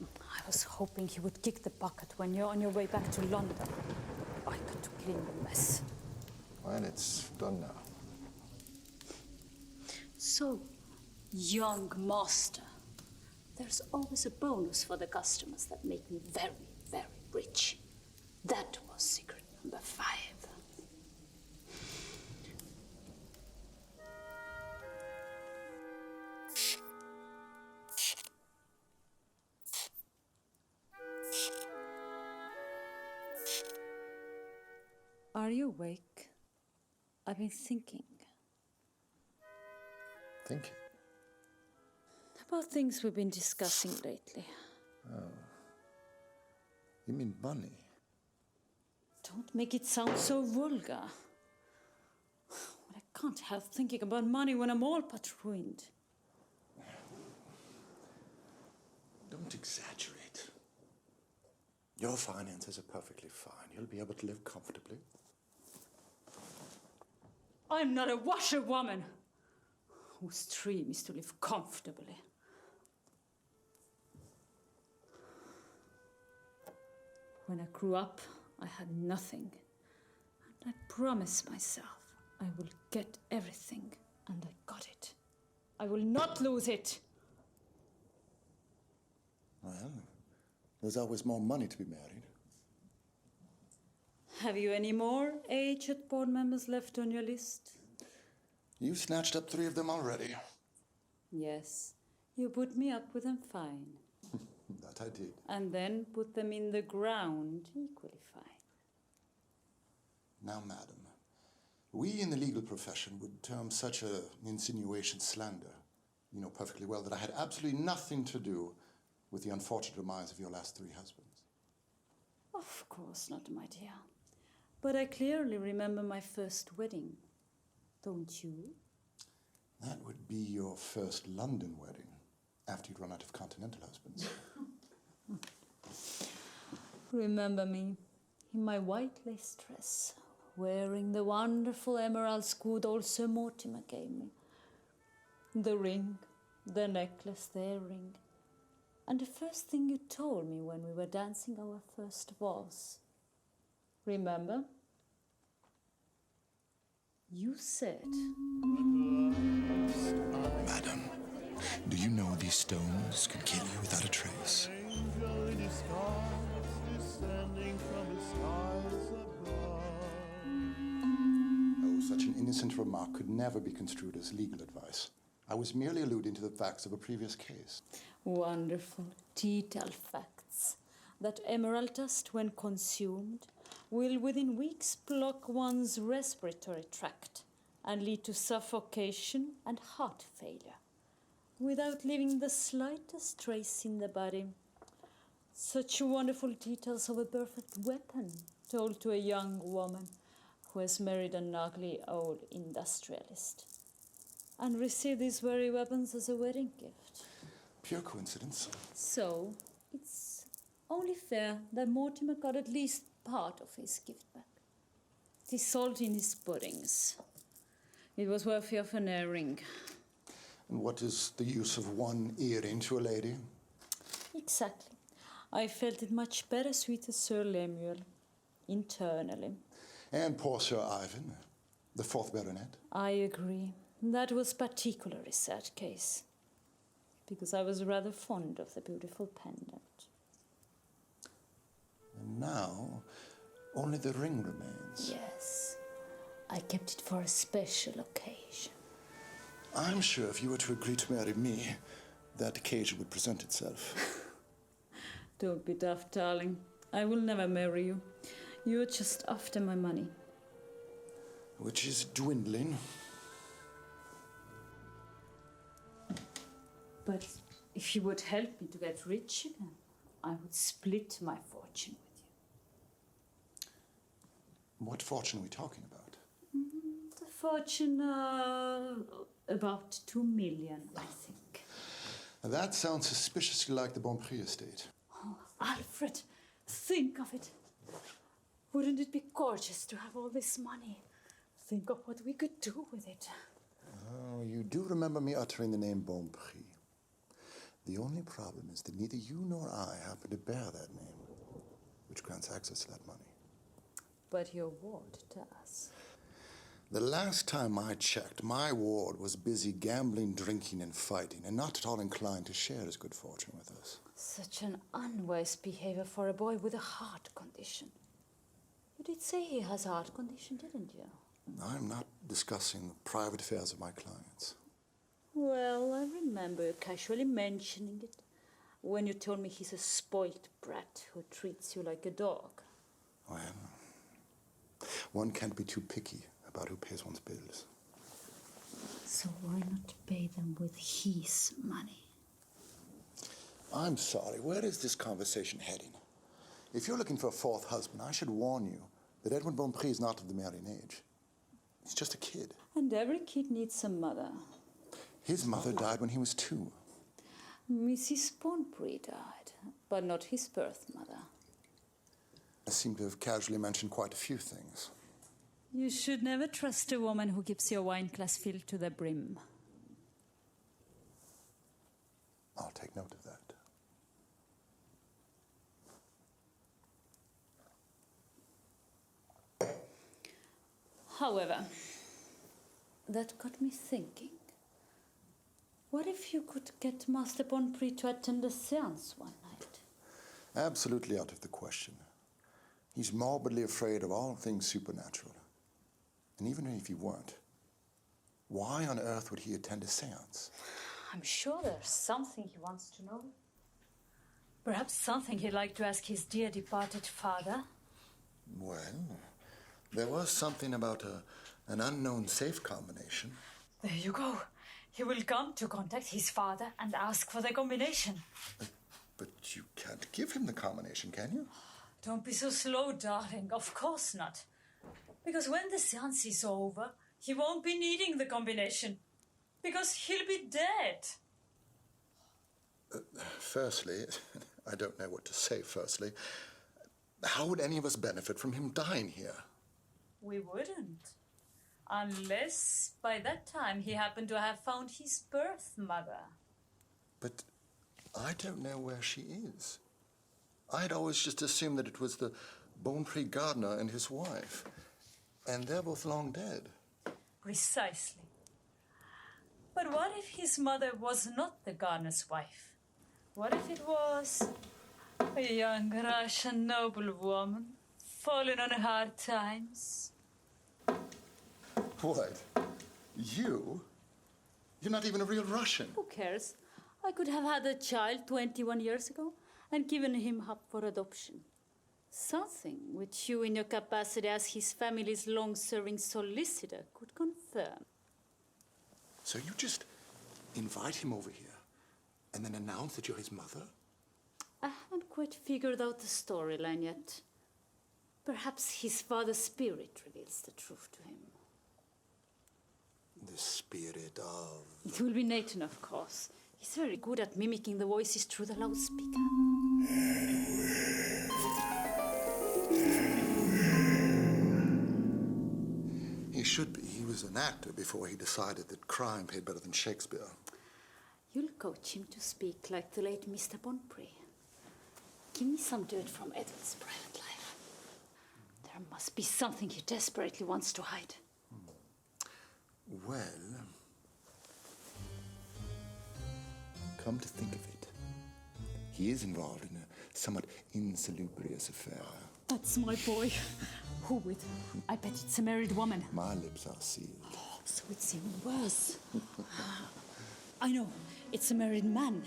I was hoping he would kick the bucket when you're on your way back to London. I got to clean the mess. Well, it's done now. So, young master, there's always a bonus for the customers that make me very, very rich. That was secret number 5. Are you awake? I've been thinking. Thinking? About things we've been discussing lately. Oh. You mean money? Don't make it sound so vulgar. Well, I can't help thinking about money when I'm all but ruined. Don't exaggerate. Your finances are perfectly fine. You'll be able to live comfortably. I'm not a washerwoman whose dream is to live comfortably. When I grew up, I had nothing. And I promised myself I will get everything, and I got it. I will not lose it. Well, there's always more money to be married. Have you any more aged board members left on your list? You snatched up 3 of them already. Yes, you put me up with them fine. That I did. And then put them in the ground equally fine. Now, madam, we in the legal profession would term such an insinuation slander. You know perfectly well that I had absolutely nothing to do with the unfortunate demise of your last 3 husbands. Of course not, my dear. But I clearly remember my first wedding. Don't you? That would be your first London wedding, after you'd run out of continental husbands. Remember me in my white lace dress, wearing the wonderful emeralds good old Sir Mortimer gave me. The ring, the necklace, the earring. And the first thing you told me when we were dancing our first waltz. Remember? You said... Madam, do you know these stones can kill you without a trace? Oh, such an innocent remark could never be construed as legal advice. I was merely alluding to the facts of a previous case. Wonderful, detailed facts. That emerald dust, when consumed, will within weeks block one's respiratory tract and lead to suffocation and heart failure, without leaving the slightest trace in the body. Such wonderful details of a perfect weapon told to a young woman who has married an ugly old industrialist and received these very weapons as a wedding gift. Pure coincidence. So, it's only fair that Mortimer got at least part of his gift back. The salt in his puddings. It was worthy of an earring. And what is the use of one earring to a lady? Exactly. I felt it much better sweet as Sir Lemuel, internally. And poor Sir Ivan, the 4th Baronet. I agree. That was particularly sad case, because I was rather fond of the beautiful pendant. And now, only the ring remains. Yes. I kept it for a special occasion. I'm sure if you were to agree to marry me, that occasion would present itself. Don't be daft, darling. I will never marry you. You're just after my money. Which is dwindling. But if you would help me to get rich again, I would split my fortune with you. What fortune are we talking about? The fortune, about 2 million, I think. That sounds suspiciously like the Bonprix estate. Oh, Alfred, think of it. Wouldn't it be gorgeous to have all this money? Think of what we could do with it. Oh, you do remember me uttering the name Bonprix. The only problem is that neither you nor I happen to bear that name, which grants access to that money. But your ward does. The last time I checked, my ward was busy gambling, drinking, and fighting, and not at all inclined to share his good fortune with us. Such an unwise behavior for a boy with a heart condition. You did say he has a heart condition, didn't you? I'm not discussing the private affairs of my clients. Well, I remember you casually mentioning it when you told me he's a spoilt brat who treats you like a dog. Well, one can't be too picky about who pays one's bills. So why not pay them with his money? I'm sorry, where is this conversation heading? If you're looking for a 4th husband, I should warn you that Edward Bonprix is not of the marrying age. He's just a kid. And every kid needs a mother. His mother died when he was 2. Mrs. Bonprix died, but not his birth mother. I seem to have casually mentioned quite a few things. You should never trust a woman who keeps your wine glass filled to the brim. I'll take note of that. However, that got me thinking. What if you could get Master Bonprix to attend a séance one night? Absolutely out of the question. He's morbidly afraid of all things supernatural. And even if he weren't, why on earth would he attend a séance? I'm sure there's something he wants to know. Perhaps something he'd like to ask his dear departed father. Well, there was something about an unknown safe combination. There you go. He will come to contact his father and ask for the combination. But you can't give him the combination, can you? Don't be so slow, darling. Of course not. Because when the séance is over, he won't be needing the combination. Because he'll be dead. Firstly, I don't know what to say firstly. How would any of us benefit from him dying here? We wouldn't. Unless by that time he happened to have found his birth mother. But I don't know where she is. I'd always just assumed that it was the Bonprix gardener and his wife. And they're both long dead. Precisely. But what if his mother was not the gardener's wife? What if it was a young Russian noblewoman fallen on hard times? What? You? You're not even a real Russian. Who cares? I could have had a child 21 years ago and given him up for adoption. Something which you, in your capacity as his family's long-serving solicitor, could confirm. So you just invite him over here and then announce that you're his mother? I haven't quite figured out the storyline yet. Perhaps his father's spirit reveals the truth to him. The spirit of... It will be Nathan, of course. He's very good at mimicking the voices through the loudspeaker. He should be. He was an actor before he decided that crime paid better than Shakespeare. You'll coach him to speak like the late Mr. Bonprix. Give me some dirt from Edward's private life. There must be something he desperately wants to hide. Well, come to think of it, he is involved in a somewhat insalubrious affair. That's my boy. Who with? I bet it's a married woman. My lips are sealed. Oh, so it's even worse. I know. It's a married man.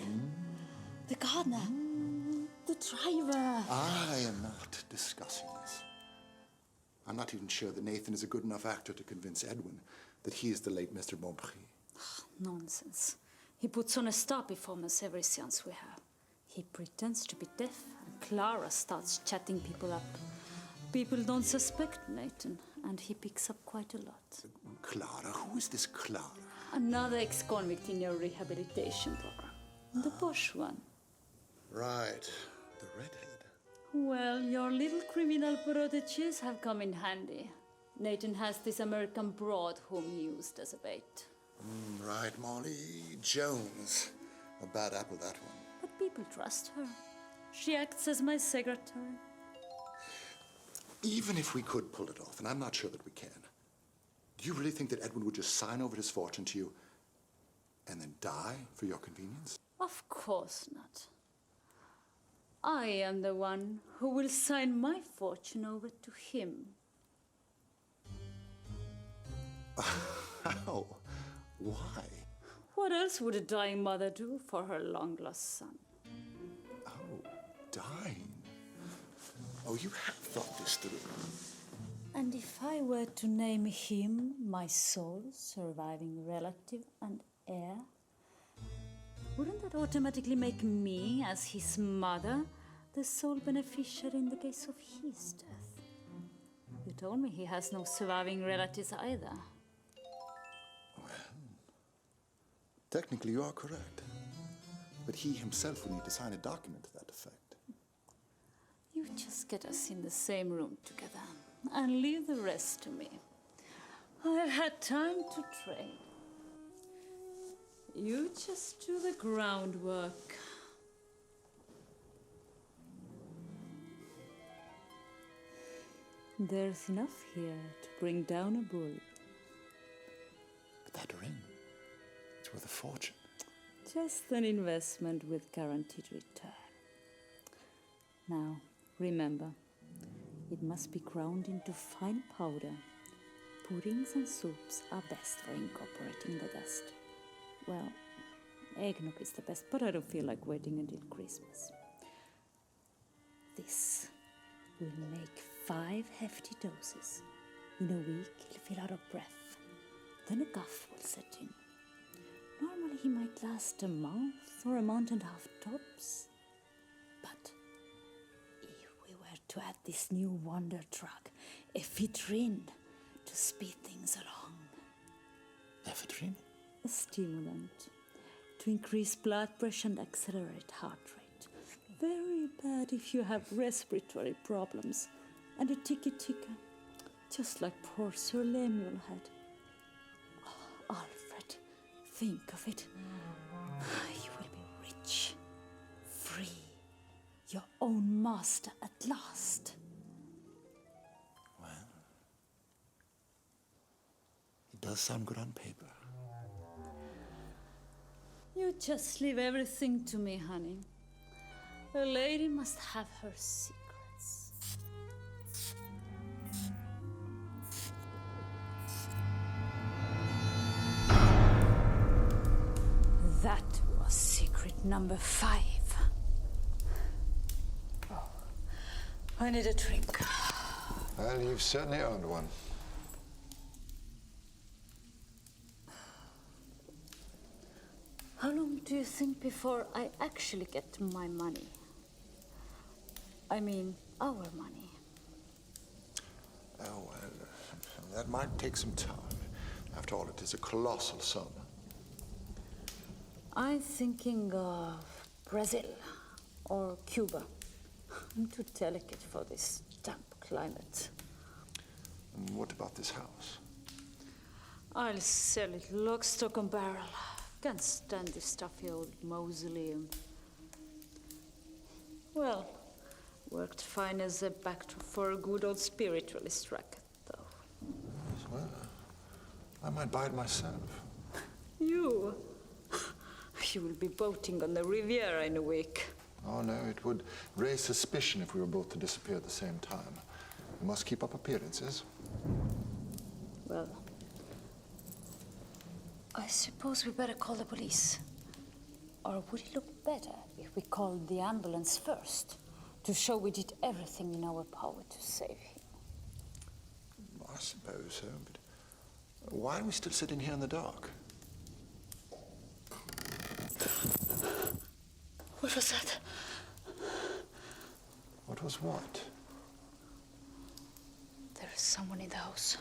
The gardener. The driver. I am not discussing this. I'm not even sure that Nathan is a good enough actor to convince Edwin that he is the late Mr. Bonprix. Nonsense. He puts on a star performance every séance we have. He pretends to be deaf, and Clara starts chatting people up. People don't suspect Nathan, and he picks up quite a lot. Clara? Who is this Clara? Another ex-convict in your rehabilitation program. The posh one. Right. The redhead. Well, your little criminal proteges have come in handy. Nathan has this American broad whom he used as a bait. Right, Molly Jones. A bad apple, that one. But people trust her. She acts as my secretary. Even if we could pull it off, and I'm not sure that we can, do you really think that Edwin would just sign over his fortune to you and then die for your convenience? Of course not. I am the one who will sign my fortune over to him. How? Why? What else would a dying mother do for her long-lost son? Oh, dying? Oh, you have thought this through. And if I were to name him my sole surviving relative and heir, wouldn't that automatically make me, as his mother, the sole beneficiary in the case of his death? You told me he has no surviving relatives either. Technically, you are correct. But he himself will need to sign a document to that effect. You just get us in the same room together and leave the rest to me. I've had time to train. You just do the groundwork. There's enough here to bring down a bull. But that ring, it's worth a fortune. Just an investment with guaranteed return. Now, remember, it must be ground into fine powder. Puddings and soups are best for incorporating the dust. Well, eggnog is the best, but I don't feel like waiting until Christmas. This will make 5 hefty doses. In a week, he'll feel out of breath. Then a cough will set in. Normally, he might last a month or a month and a half tops. But if we were to add this new wonder drug, ephedrine, to speed things along. Ephedrine? A stimulant to increase blood pressure and accelerate heart rate. Very bad if you have respiratory problems. And a ticky-ticker, just like poor Sir Lemuel had. Oh, Alfred, think of it. You will be rich, free, your own master at last. Well, it does sound good on paper. You just leave everything to me, honey. A lady must have her secrets. That was secret number 5. Oh, I need a drink. Well, you've certainly earned one. How long do you think before I actually get my money? I mean, our money. Oh, well, that might take some time. After all, it is a colossal sum. I'm thinking of Brazil or Cuba. I'm too delicate for this damp climate. And what about this house? I'll sell it lock, stock, and barrel. Can't stand this stuffy old mausoleum. Well, worked fine as a backdrop for a good old spiritualist racket, though. Well, I might buy it myself. You? You will be boating on the Riviera in a week. Oh, no, it would raise suspicion if we were both to disappear at the same time. We must keep up appearances. Well, I suppose we better call the police. Or would it look better if we called the ambulance first, to show we did everything in our power to save him? I suppose so, but why are we still sitting here in the dark? What was that? What was what? There is someone in the house.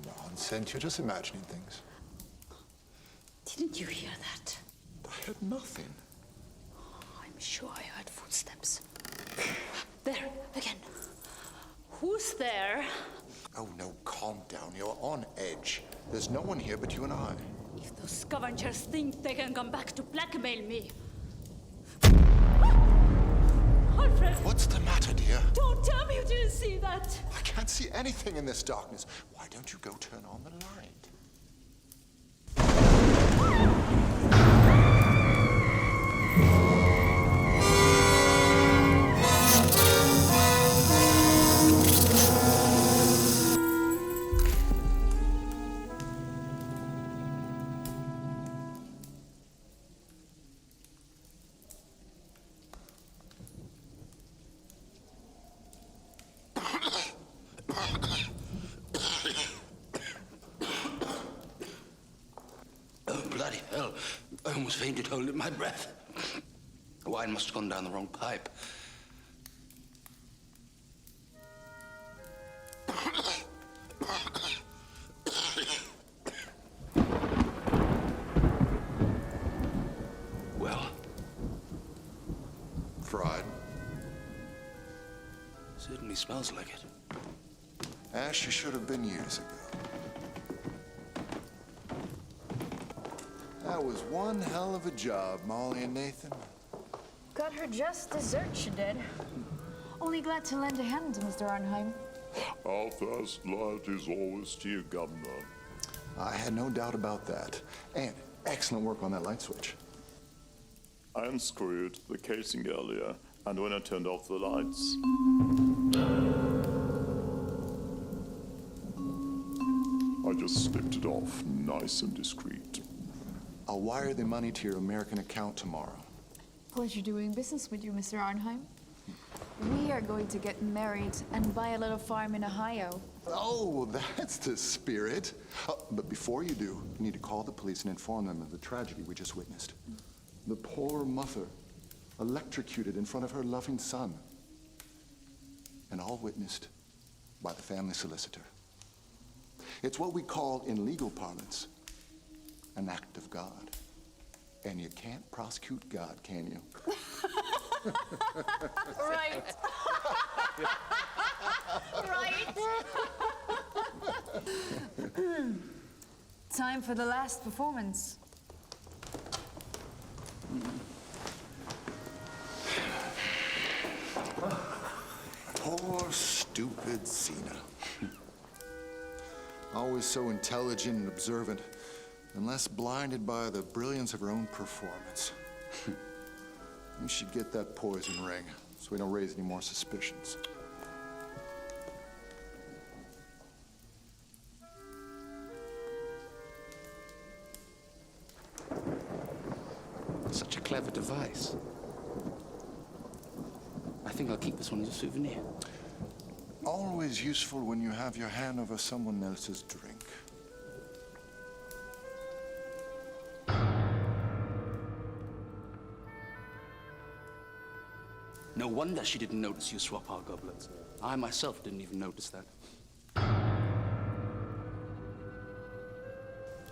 Nonsense, you're just imagining things. Didn't you hear that? I heard nothing. I'm sure I heard footsteps. There, again. Who's there? Oh, no, calm down. You're on edge. There's no one here but you and I. If those scavengers think they can come back to blackmail me. Alfred! What's the matter, dear? Don't tell me you didn't see that! I can't see anything in this darkness. Why don't you go turn on the light? Bloody hell. I almost fainted holding my breath. The wine must have gone down the wrong pipe. Well? Fried. Certainly smells like it. As she should have been years ago. That was one hell of a job, Molly and Nathan. Got her just dessert, she did. Only glad to lend a hand, Mr. Arnheim. Our first light is always to you, Governor. I had no doubt about that. And excellent work on that light switch. I unscrewed the casing earlier, and when I turned off the lights, I just slipped it off, nice and discreet. I'll wire the money to your American account tomorrow. Pleasure doing business with you, Mr. Arnheim. We are going to get married and buy a little farm in Ohio. Oh, that's the spirit. But before you do, you need to call the police and inform them of the tragedy we just witnessed. The poor mother, electrocuted in front of her loving son. And all witnessed by the family solicitor. It's what we call, in legal parlance, an act of God. And you can't prosecute God, can you? Right. Right. Time for the last performance. Poor, stupid Zena. Always so intelligent and observant, unless blinded by the brilliance of her own performance. We should get that poison ring, so we don't raise any more suspicions. Such a clever device. I think I'll keep this one as a souvenir. Always useful when you have your hand over someone else's drink. No wonder she didn't notice you swap our goblets. I myself didn't even notice that.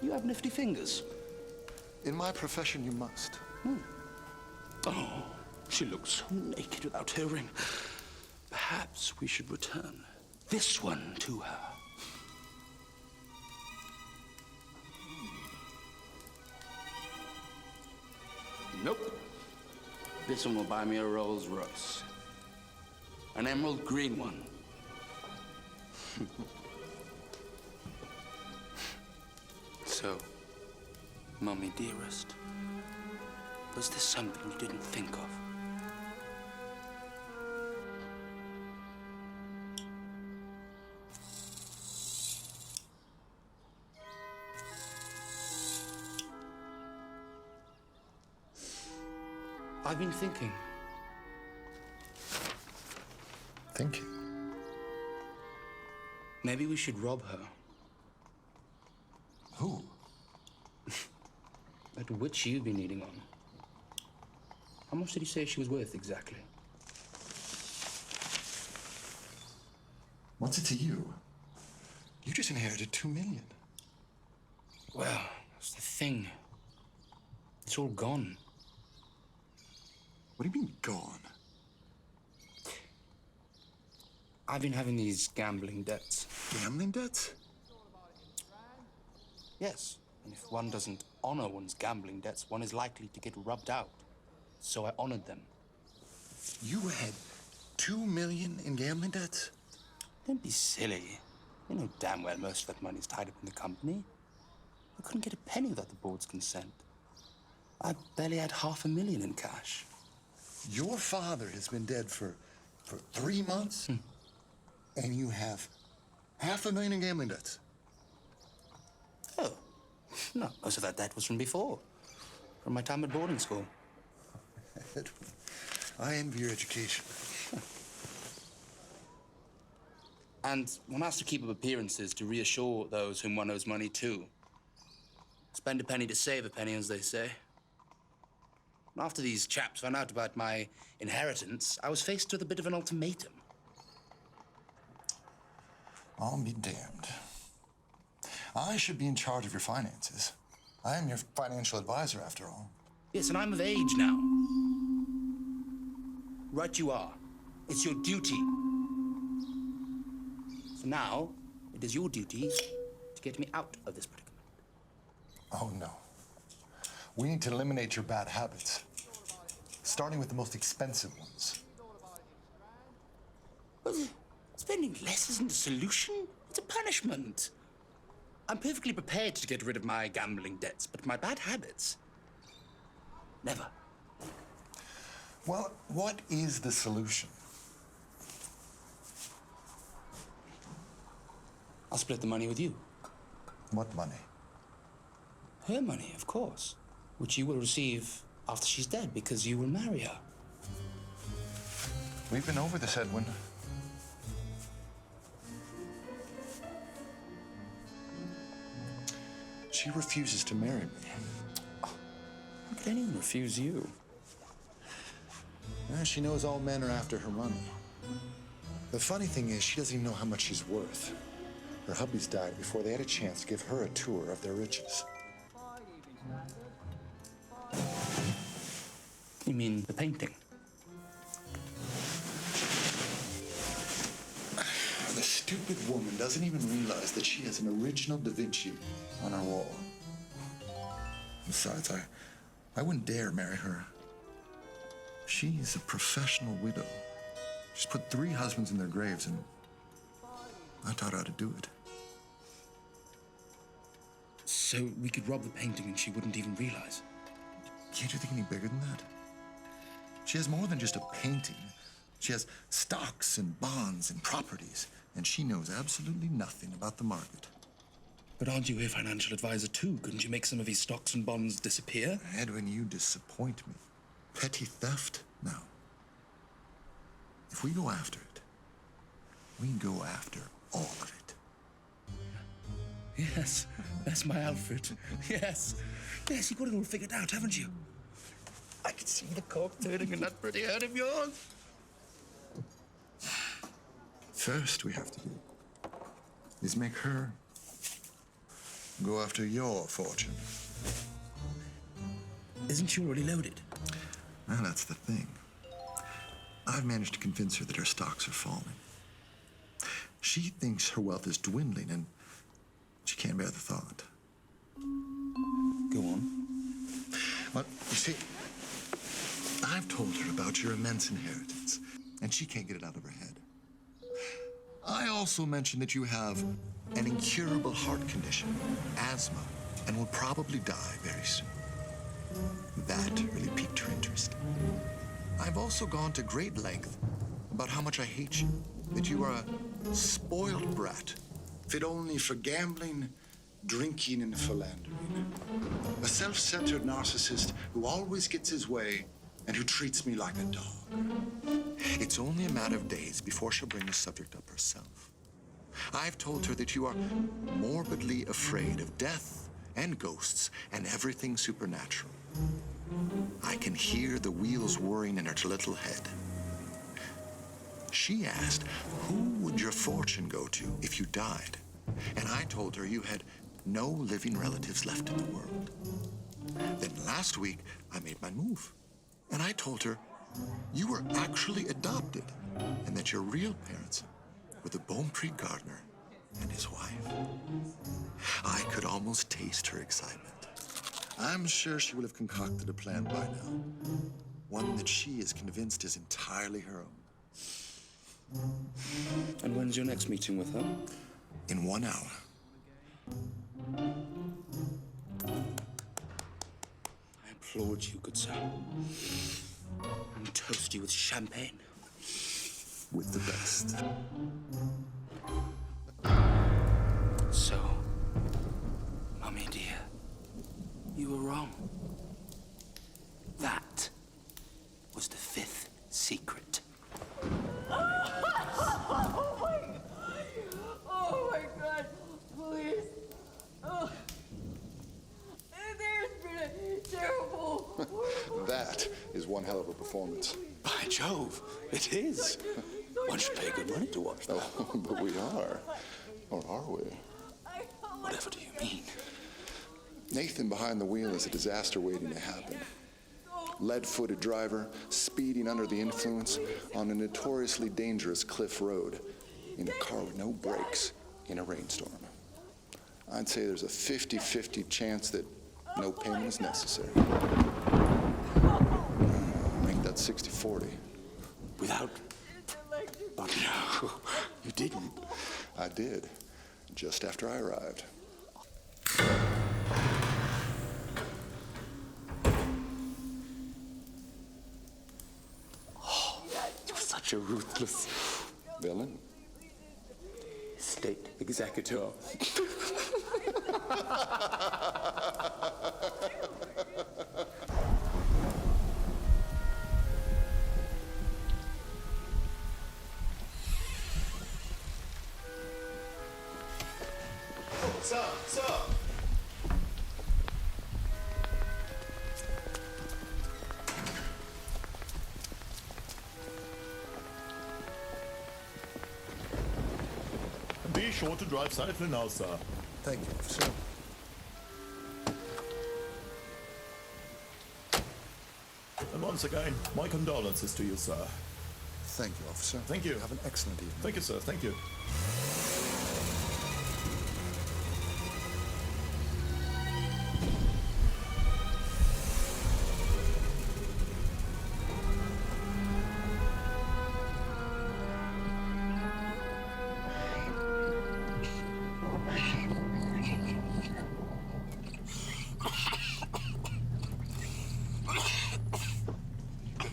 You have nifty fingers. In my profession, you must. Oh, she looks so naked without her ring. Perhaps we should return this one to her. Nope. This one will buy me a Rolls Royce. An emerald green one. So, Mummy dearest, was this something you didn't think of? I've been thinking. Thinking? Maybe we should rob her. Who? That witch you've been eating on. How much did he say she was worth exactly? What's it to you? You just inherited 2 million. Well, that's the thing. It's all gone. What do you mean, gone? I've been having these gambling debts. Gambling debts? Yes, and if one doesn't honor one's gambling debts, one is likely to get rubbed out. So I honored them. You had 2 million in gambling debts? Don't be silly. You know damn well most of that money is tied up in the company. I couldn't get a penny without the board's consent. I barely had $500,000 in cash. Your father has been dead for 3 months? And you have $500,000 in gambling debts? Oh, no, most of that debt was from before. From my time at boarding school. Edwin, I envy your education. And one has to keep up appearances to reassure those whom one owes money to. Spend a penny to save a penny, as they say. After these chaps found out about my inheritance, I was faced with a bit of an ultimatum. I'll be damned. I should be in charge of your finances. I am your financial advisor, after all. Yes, and I'm of age now. Right you are. It's your duty. So now, it is your duty to get me out of this predicament. Oh, no. We need to eliminate your bad habits, starting with the most expensive ones. Well, spending less isn't a solution. It's a punishment. I'm perfectly prepared to get rid of my gambling debts, but my bad habits, never. Well, what is the solution? I'll split the money with you. What money? Her money, of course, which you will receive after she's dead because you will marry her. We've been over this, Edwin. She refuses to marry me. How could anyone refuse you? She knows all men are after her money. The funny thing is, she doesn't even know how much she's worth. Her hubby's died before they had a chance to give her a tour of their riches. You mean the painting? The stupid woman doesn't even realize that she has an original Da Vinci on her wall. Besides, I wouldn't dare marry her. She's a professional widow. She's put 3 husbands in their graves, and I taught her how to do it. So we could rob the painting and she wouldn't even realize? Can't you think any bigger than that? She has more than just a painting. She has stocks and bonds and properties, and she knows absolutely nothing about the market. But aren't you her financial advisor too? Couldn't you make some of these stocks and bonds disappear? Edwin, you disappoint me. Petty theft? No. If we go after it, we go after all of it. Yes, that's my outfit. Yes. Yes, you've got it all figured out, haven't you? I can see the cork turning in that pretty head of yours. first we have to do is make her go after your fortune. Isn't she already loaded? Well, that's the thing. I've managed to convince her that her stocks are falling. She thinks her wealth is dwindling, and she can't bear the thought. Go on. Well, you see, I've told her about your immense inheritance, and she can't get it out of her head. I also mentioned that you have an incurable heart condition, asthma, and will probably die very soon. That really piqued her interest. I've also gone to great length about how much I hate you, that you are a spoiled brat, fit only for gambling, drinking, and philandering. A self-centered narcissist who always gets his way and who treats me like a dog. It's only a matter of days before she'll bring the subject up herself. I've told her that you are morbidly afraid of death and ghosts and everything supernatural. I can hear the wheels whirring in her little head. She asked, who would your fortune go to if you died? And I told her you had no living relatives left in the world. Then last week, I made my move. And I told her you were actually adopted and that your real parents were the Beaupré gardener and his wife. I could almost taste her excitement. I'm sure she will have concocted a plan by now. One that she is convinced is entirely her own. And when's your next meeting with her? In 1 hour. I applaud you, good sir. And toast you with champagne. With the best. So, Mummy dear, you were wrong. That was the 5th secret. Oh my God, please. Oh. There's been a terrible... That is one hell of a performance. By Jove, it is. One should pay good money to watch that. Oh, but we are. Or are we? Whatever do you mean? Nathan behind the wheel is a disaster waiting to happen. Lead-footed driver, speeding under the influence on a notoriously dangerous cliff road in a car with no brakes in a rainstorm. I'd say there's a 50-50 chance that no payment is necessary. Make that 60-40. Without... But no, you didn't. I did, just after I arrived. Oh, you're such a ruthless... Villain? State executor. Sir! Be sure to drive safely now, sir. Thank you, officer. And once again, my condolences to you, sir. Thank you, officer. Thank you. Have an excellent evening. Thank you, sir. Thank you.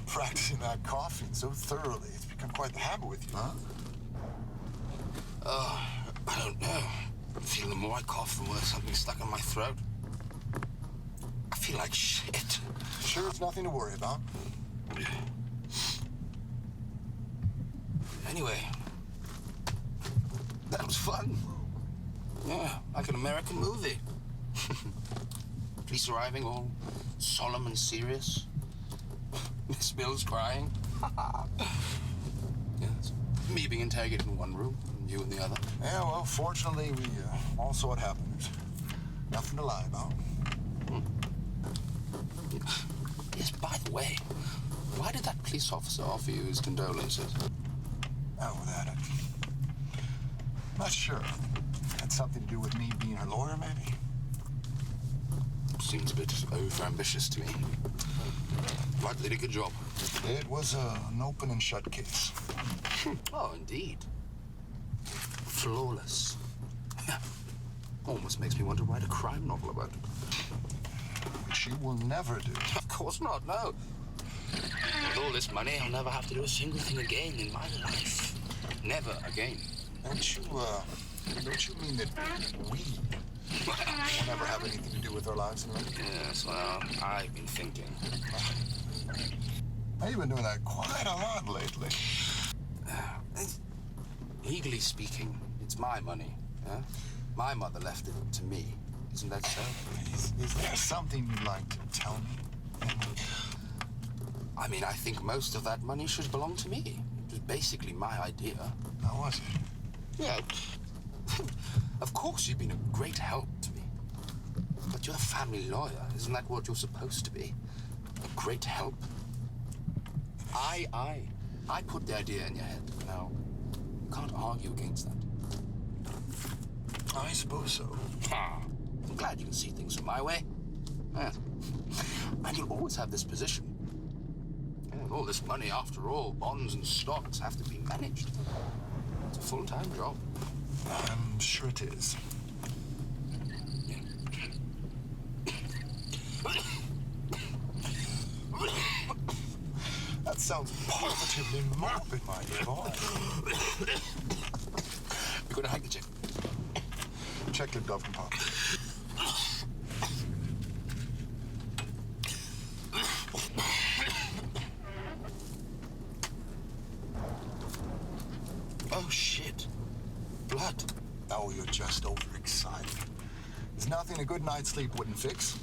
Practicing that coughing so thoroughly, it's become quite the habit with you, huh? Oh, I don't know. I feel the more I cough, the more something's stuck in my throat. I feel like shit. Sure, it's nothing to worry about. Anyway, that was fun. Yeah, like an American movie. Police arriving, all solemn and serious. Miss Mills crying. Yes. Me being interrogated in one room, and you in the other. Yeah, well, fortunately, we all saw what happened. There's nothing to lie about. Yes, by the way, why did that police officer offer you his condolences? Oh, that. I'm not sure. Had something to do with me being her lawyer, maybe? Seems a bit over-ambitious to me. But they did a good job. It was an open and shut case. Oh, indeed. Flawless. Almost makes me want to write a crime novel about it. Which you will never do. Of course not, no. With all this money, I'll never have to do a single thing again in my life. Never again. Don't you mean that we will never have anything to do with our lives anymore? Yes, well, I've been thinking. Now, you've been doing that quite a lot lately. Legally speaking, it's my money, yeah? My mother left it to me. Isn't that so? Is there something you'd like to tell me? I mean, I think most of that money should belong to me. It was basically my idea. How was it? Yeah. Of course, you've been a great help to me. But you're a family lawyer. Isn't that what you're supposed to be? A great help. I put the idea in your head. Now, you can't argue against that. I suppose so. I'm glad you can see things from my way. Yeah. And you'll always have this position. And all this money, after all, bonds and stocks have to be managed. It's a full-time job. I'm sure it is. That sounds positively morbid, my dear boy. You got a handkerchief? Check your glove compartment. Oh, shit. Blood. Oh, you're just overexcited. There's nothing a good night's sleep wouldn't fix.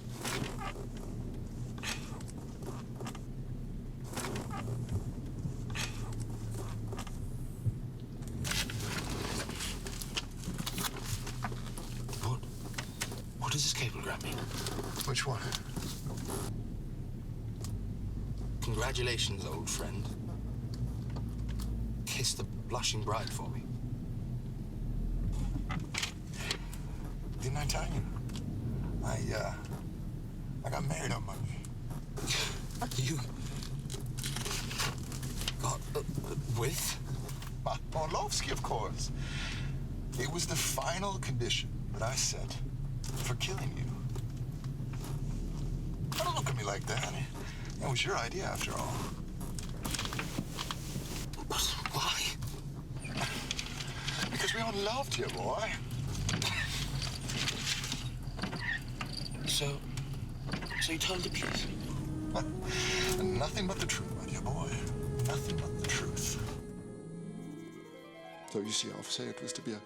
What does this cablegram mean? Which one? Congratulations, old friend. Kiss the blushing bride for me. Didn't I tell you? I got married on Monday. You got with? Orlofsky, of course. It was the final condition that I set for killing you. Don't look at me like that. It was your idea, after all. But why? Because we all loved you, boy. So you told the police? Nothing but the truth, my dear boy. Nothing but the truth. So you see, officer, it was to be a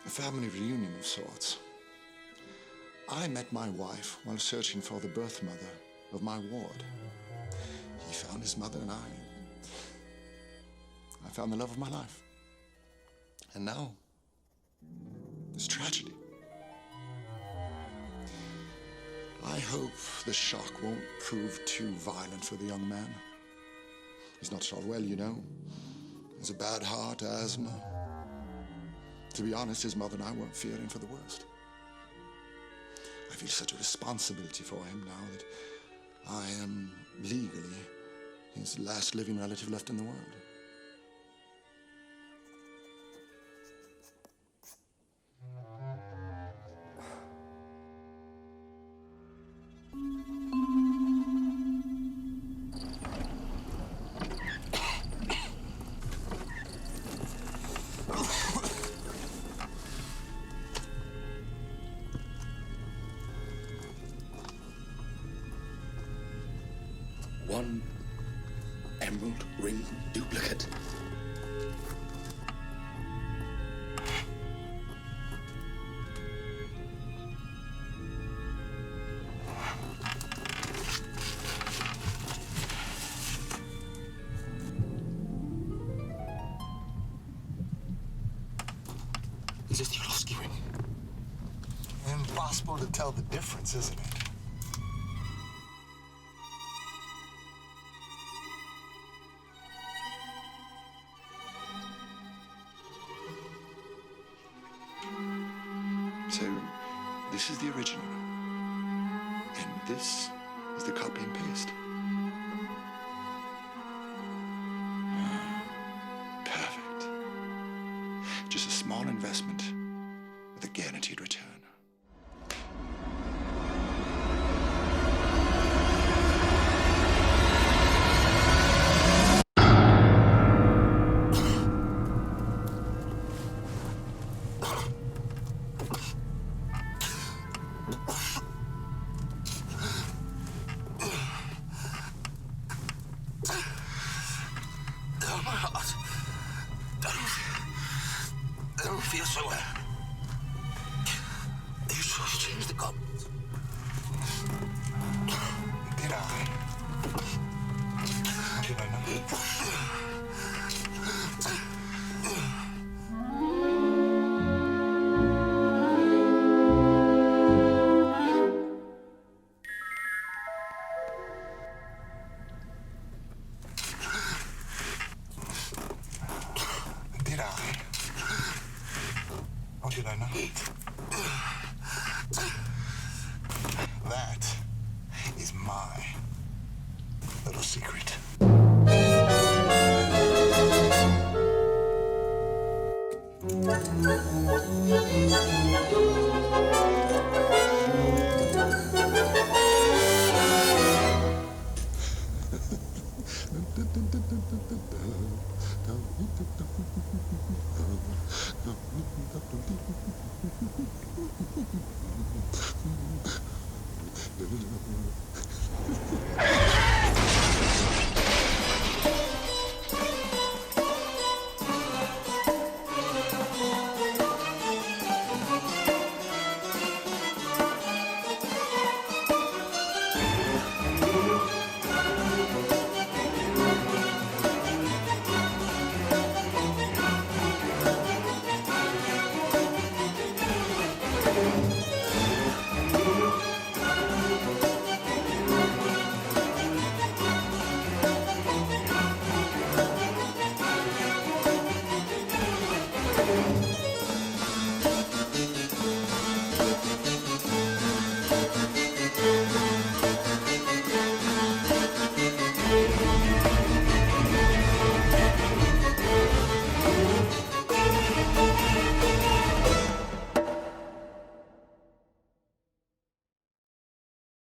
family reunion of sorts. I met my wife while searching for the birth mother of my ward. He found his mother and I found the love of my life. And now, this tragedy. I hope the shock won't prove too violent for the young man. He's not at all well, you know. He has a bad heart, asthma. To be honest, his mother and I weren't fearing for the worst. I feel such a responsibility for him now that I am legally his last living relative left in the world. One emerald ring duplicate. Is this the Orlofsky ring? Impossible to tell the difference, isn't it? So, this is the original. And this is the copy and paste. Perfect. Just a small investment with a guaranteed return. I don't feel so well. You supposed to change the comments. Did I? Did I not? Did I? Or did I not? That is my little secret.